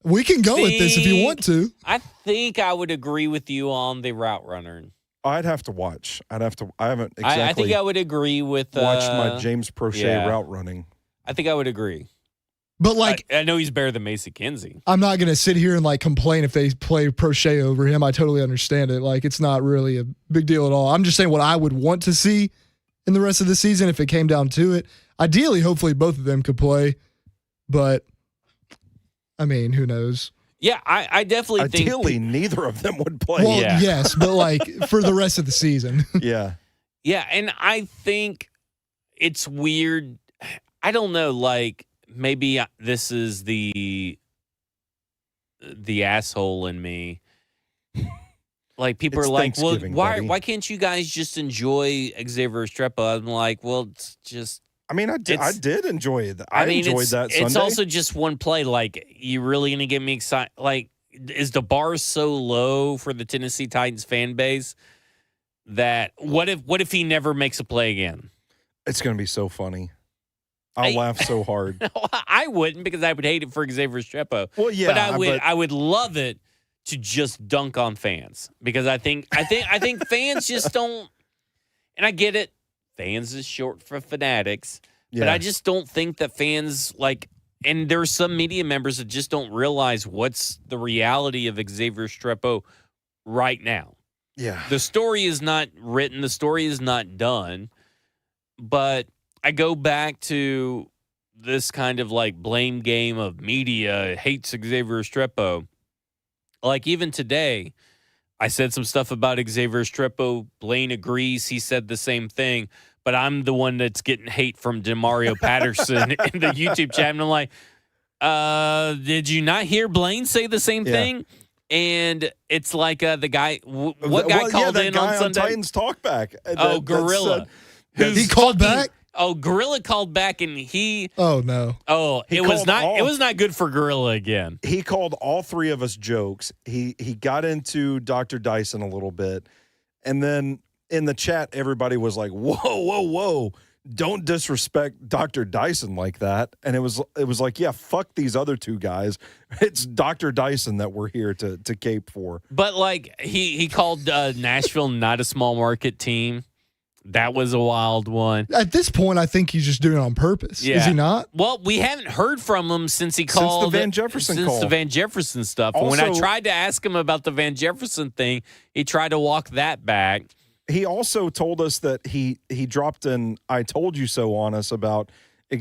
We can go with this if you want to. I think I would agree with you on the route runner. I'd have to watch. I haven't exactly. I think I would agree with. Watch my James Prochet route running. I think I would agree. But like, I know he's better than Mason Kinsey. I'm not going to sit here and like complain if they play Prochet over him. I totally understand it. Like, it's not really a big deal at all. I'm just saying what I would want to see in the rest of the season if it came down to it. Ideally, hopefully both of them could play, but I mean, who knows? Yeah, I definitely think. Ideally, neither of them would play. Well, yes, but like for the rest of the season. Yeah. Yeah, and I think it's weird. I don't know, like maybe this is the asshole in me. Like people are like, well, why can't you guys just enjoy Xavier Restrepo? I'm like, well, it's just. I mean, I did enjoy that. I enjoyed that Sunday. It's also just one play. Like, you really going to get me excited? Like, is the bar so low for the Tennessee Titans fan base that what if he never makes a play again? It's going to be so funny. I'll laugh so hard. I wouldn't because I would hate it for Xavier Restrepo. Well, yeah, but I would love it to just dunk on fans because I think fans just don't. And I get it. Fans is short for fanatics, but I just don't think that fans like, and there are some media members that just don't realize what's the reality of Xavier Restrepo right now. Yeah. The story is not written. The story is not done, but I go back to this kind of like blame game of media hates Xavier Restrepo. Like even today, I said some stuff about Xavier Restrepo. Blaine agrees. He said the same thing. But I'm the one that's getting hate from DeMario Patterson in the YouTube chat. And I'm like, did you not hear Blaine say the same thing? And it's like the guy, what guy called in on Sunday? Titans Talkback. Gorilla. He called back? Oh, Gorilla called back and he. Oh, no. Oh, it was not good for Gorilla again. He called all 3 of us jokes. He got into Dr. Dyson a little bit. And then in the chat, everybody was like, whoa. Don't disrespect Dr. Dyson like that. And it was like, yeah, fuck these other 2 guys. It's Dr. Dyson that we're here to cape for. But like he called Nashville not a small market team. That was a wild one. At this point, I think he's just doing it on purpose. Yeah. Is he not? Well, we haven't heard from him since he called. Since the Van Jefferson call. Since the Van Jefferson stuff. Also, when I tried to ask him about the Van Jefferson thing, he tried to walk that back. He also told us that he dropped an "I told you so" on us about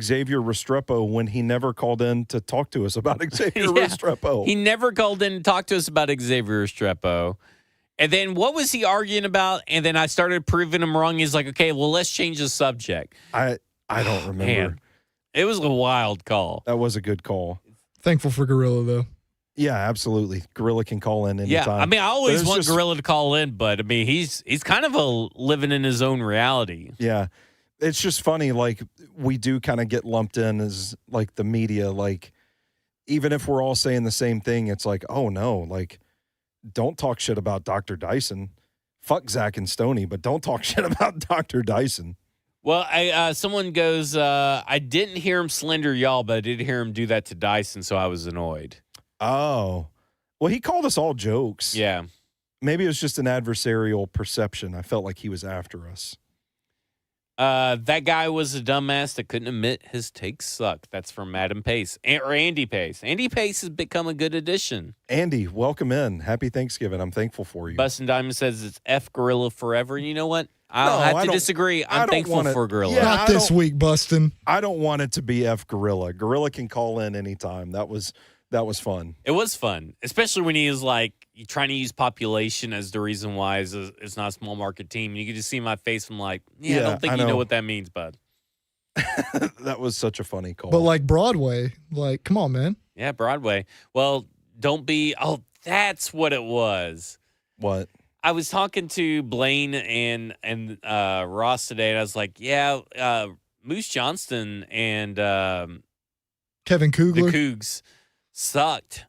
Xavier Restrepo when he never called in to talk to us about Xavier Restrepo. He never called in to talk to us about Xavier Restrepo. And then what was he arguing about? And then I started proving him wrong. He's like, okay, well, let's change the subject. I don't remember. Man, it was a wild call. That was a good call. Thankful for Gorilla, though. Yeah, absolutely. Gorilla can call in anytime. Yeah, I mean, I always want Gorilla to call in, but I mean, he's kind of living in his own reality. Yeah. It's just funny, like, we do kind of get lumped in as, like, the media. Like, even if we're all saying the same thing, it's like, oh, no, like, don't talk shit about Dr. Dyson. Fuck Zach and Stoney, but don't talk shit about Dr. Dyson. Well, someone goes, I didn't hear him slander y'all, but I did hear him do that to Dyson, so I was annoyed. Oh. Well, he called us all jokes. Yeah. Maybe it was just an adversarial perception. I felt like he was after us. That guy was a dumbass that couldn't admit his takes sucked. That's from Adam Pace or Andy Pace. Andy Pace has become a good addition. Andy, welcome in. Happy Thanksgiving. I'm thankful for you. Bustin' Diamond says it's F Gorilla forever. And you know what? I'll have to disagree. I'm thankful for Gorilla. Yeah, Not this week, Bustin'. I don't want it to be F Gorilla. Gorilla can call in anytime. That was fun. It was fun, especially when he was like trying to use population as the reason why it's not a small market team. And you could just see my face. I'm like, I don't think you know what that means, bud. That was such a funny call. But like Broadway, like, come on, man. Yeah, Broadway. Well, don't be. Oh, that's what it was. What? I was talking to Blaine and Ross today, and I was like, Moose Johnston and Kevin Kugler. the Cougs sucked.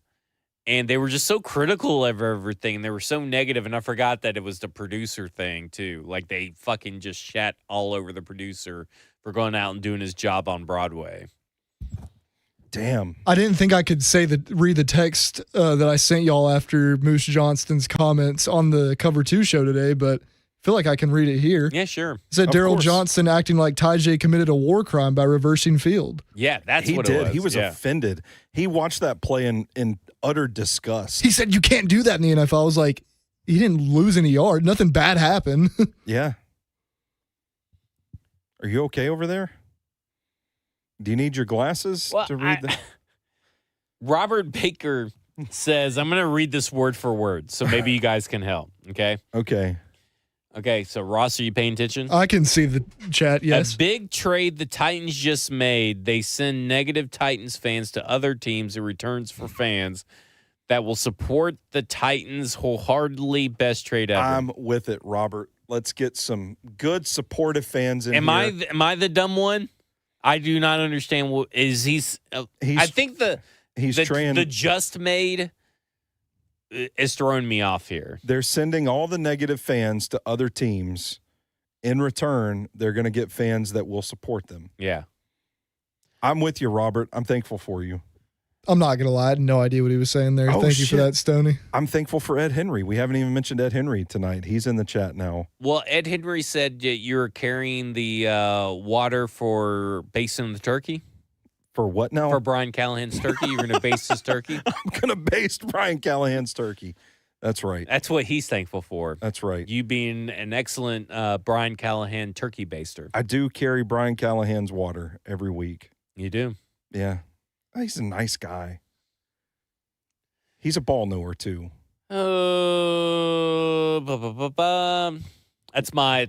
And they were just so critical of everything. And they were so negative. And I forgot that it was the producer thing, too. Like, they fucking just shat all over the producer for going out and doing his job on Broadway. Damn. I didn't think I could read the text that I sent y'all after Moose Johnston's comments on the Cover 2 show today, but I feel like I can read it here. Yeah, sure. It said Daryl Johnston acting like Tyjae committed a war crime by reversing field. Yeah, that's what it it was. He was offended. He watched that play in utter disgust. He said, you can't do that in the NFL. I was like, he didn't lose any yard. Nothing bad happened. Yeah. Are you okay over there? Do you need your glasses to read that? Robert Baker says, I'm going to read this word for word, so maybe you guys can help, okay? Okay, so Ross, are you paying attention? I can see the chat, yes. A big trade the Titans just made. They send negative Titans fans to other teams in returns for fans that will support the Titans wholeheartedly. Best trade ever. I'm with it, Robert. Let's get some good supportive fans in here. Am I the dumb one? I do not understand what is he's I think the just made is throwing me off here. They're sending all the negative fans to other teams. In return, they're going to get fans that will support them. Yeah. I'm with you, Robert. I'm thankful for you. I'm not going to lie. I had no idea what he was saying there. Thank you for that, Stoney. I'm thankful for Ed Henry. We haven't even mentioned Ed Henry tonight. He's in the chat now. Well, Ed Henry said that you're carrying the water for basting the turkey. For what now? For Brian Callahan's turkey. You're going to baste his turkey? I'm going to baste Brian Callahan's turkey. That's right. That's what he's thankful for. That's right. You being an excellent Brian Callahan turkey baster. I do carry Brian Callahan's water every week. You do? Yeah. He's a nice guy. He's a ball knower, too. It's my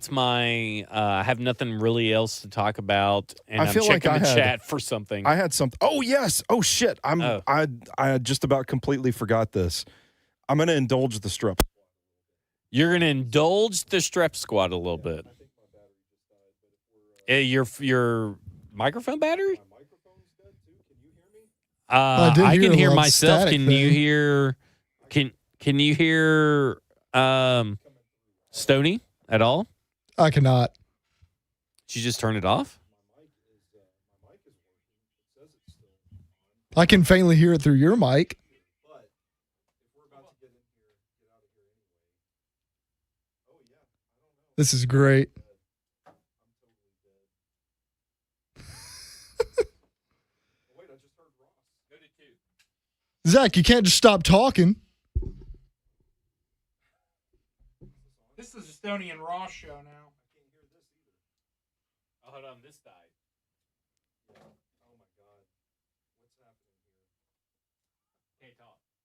I have nothing really else to talk about, and I'm feel checking like the chat for something. I had something. Oh, yes. Oh, shit. I just about completely forgot this. I'm going to indulge the strep. You're going to indulge the strep squad a little bit. Your microphone battery? I can hear myself. Can you hear? Can you hear Stoney at all? I cannot. Did you just turn it off? I can faintly hear it through your mic. This is great. Zach, you can't just stop talking. This is a Stoney and Ross show now. Oh, hold on, this died.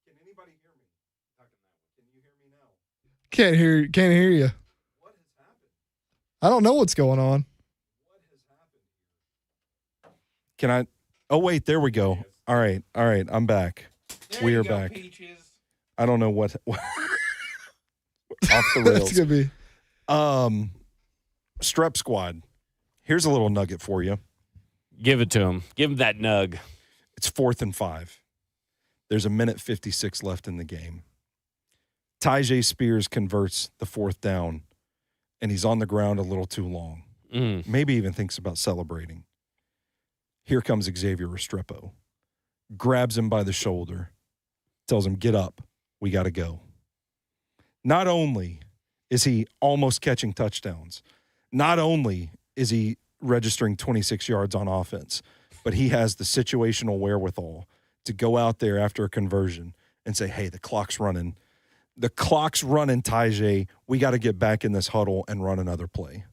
Can anybody hear me? Can you hear me now? Can't hear you. What has happened? I don't know what's going on. What has happened? Can I? Oh wait, there we go. All right, I'm back. We are back. Peaches. I don't know what off the rails. That's gonna be Strep Squad. Here's a little nugget for you. Give it to him. Give him that nug. It's 4th and 5. There's 1:56 left in the game. Tyjae Spears converts the 4th down, and he's on the ground a little too long. Maybe even thinks about celebrating. Here comes Xavier Restrepo. Grabs him by the shoulder. Tells him, get up. We got to go. Not only is he almost catching touchdowns, not only is he registering 26 yards on offense, but he has the situational wherewithal to go out there after a conversion and say, hey, the clock's running. The clock's running, Tyjae. We got to get back in this huddle and run another play.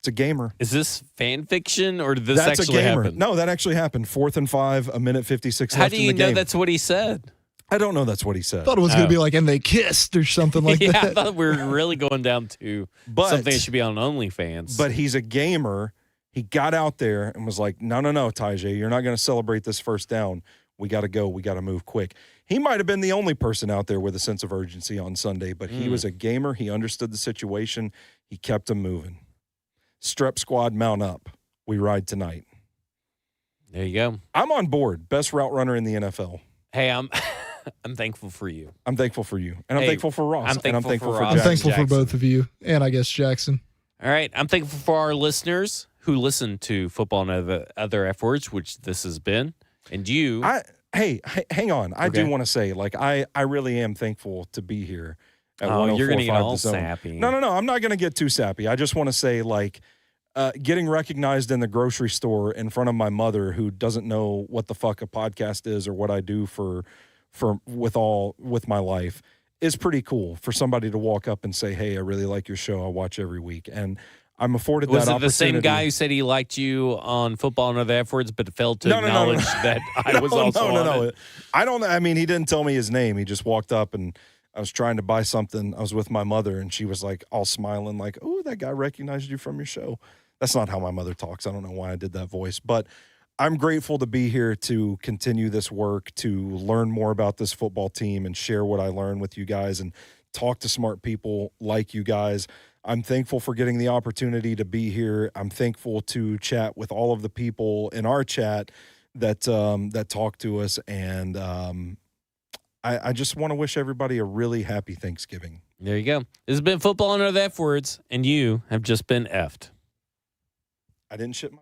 It's a gamer. Is this fan fiction or did this That's actually a gamer. happen? No, that actually happened. 4th and 5, 1:56 How left do in you the game. know that's what he said? I don't know that's what he said. I thought it was gonna be like, and they kissed or something like Yeah, I that. thought we were really going down to something that should be on OnlyFans. But he's a gamer. He got out there and was like, no, Tyjae, you're not going to celebrate this first down. We got to go. We got to move quick. He might have been the only person out there with a sense of urgency on Sunday, but he was a gamer. He understood the situation. He kept him moving. Strep Squad, mount up. We ride tonight. There you go. I'm on board. Best route runner in the NFL. Hey, I'm thankful for you. I'm thankful for you. And I'm thankful for Ross. I'm thankful for Ross. I'm Jackson. thankful for Jackson. both of you, and I guess Jackson. All right. I'm thankful for our listeners who listen to Football and Other F Words, which this has been. And you. Hey, hang on. I Okay. do want to say, like, I really am thankful to be here at You're going to get 104.5 all The Zone. sappy. No. I'm not going to get too sappy. I just want to say, like, getting recognized in the grocery store in front of my mother, who doesn't know what the fuck a podcast is or what I do with my life, is pretty cool for somebody to walk up and say, hey, I really like your show. I watch every week. And I'm afforded Was that it opportunity. the same guy who said he liked you on Football and Other F Words, but failed to acknowledge that I was also on it? I don't. I mean, he didn't tell me his name. He just walked up, and I was trying to buy something. I was with my mother, and she was like, all smiling, like, "Oh, that guy recognized you from your show." That's not how my mother talks. I don't know why I did that voice, but I'm grateful to be here to continue this work, to learn more about this football team, and share what I learned with you guys, and talk to smart people like you guys. I'm thankful for getting the opportunity to be here. I'm thankful to chat with all of the people in our chat that talk to us, and I just want to wish everybody a really happy Thanksgiving. There you go. This has been Football and Other F Words, and you have just been effed. I didn't shit my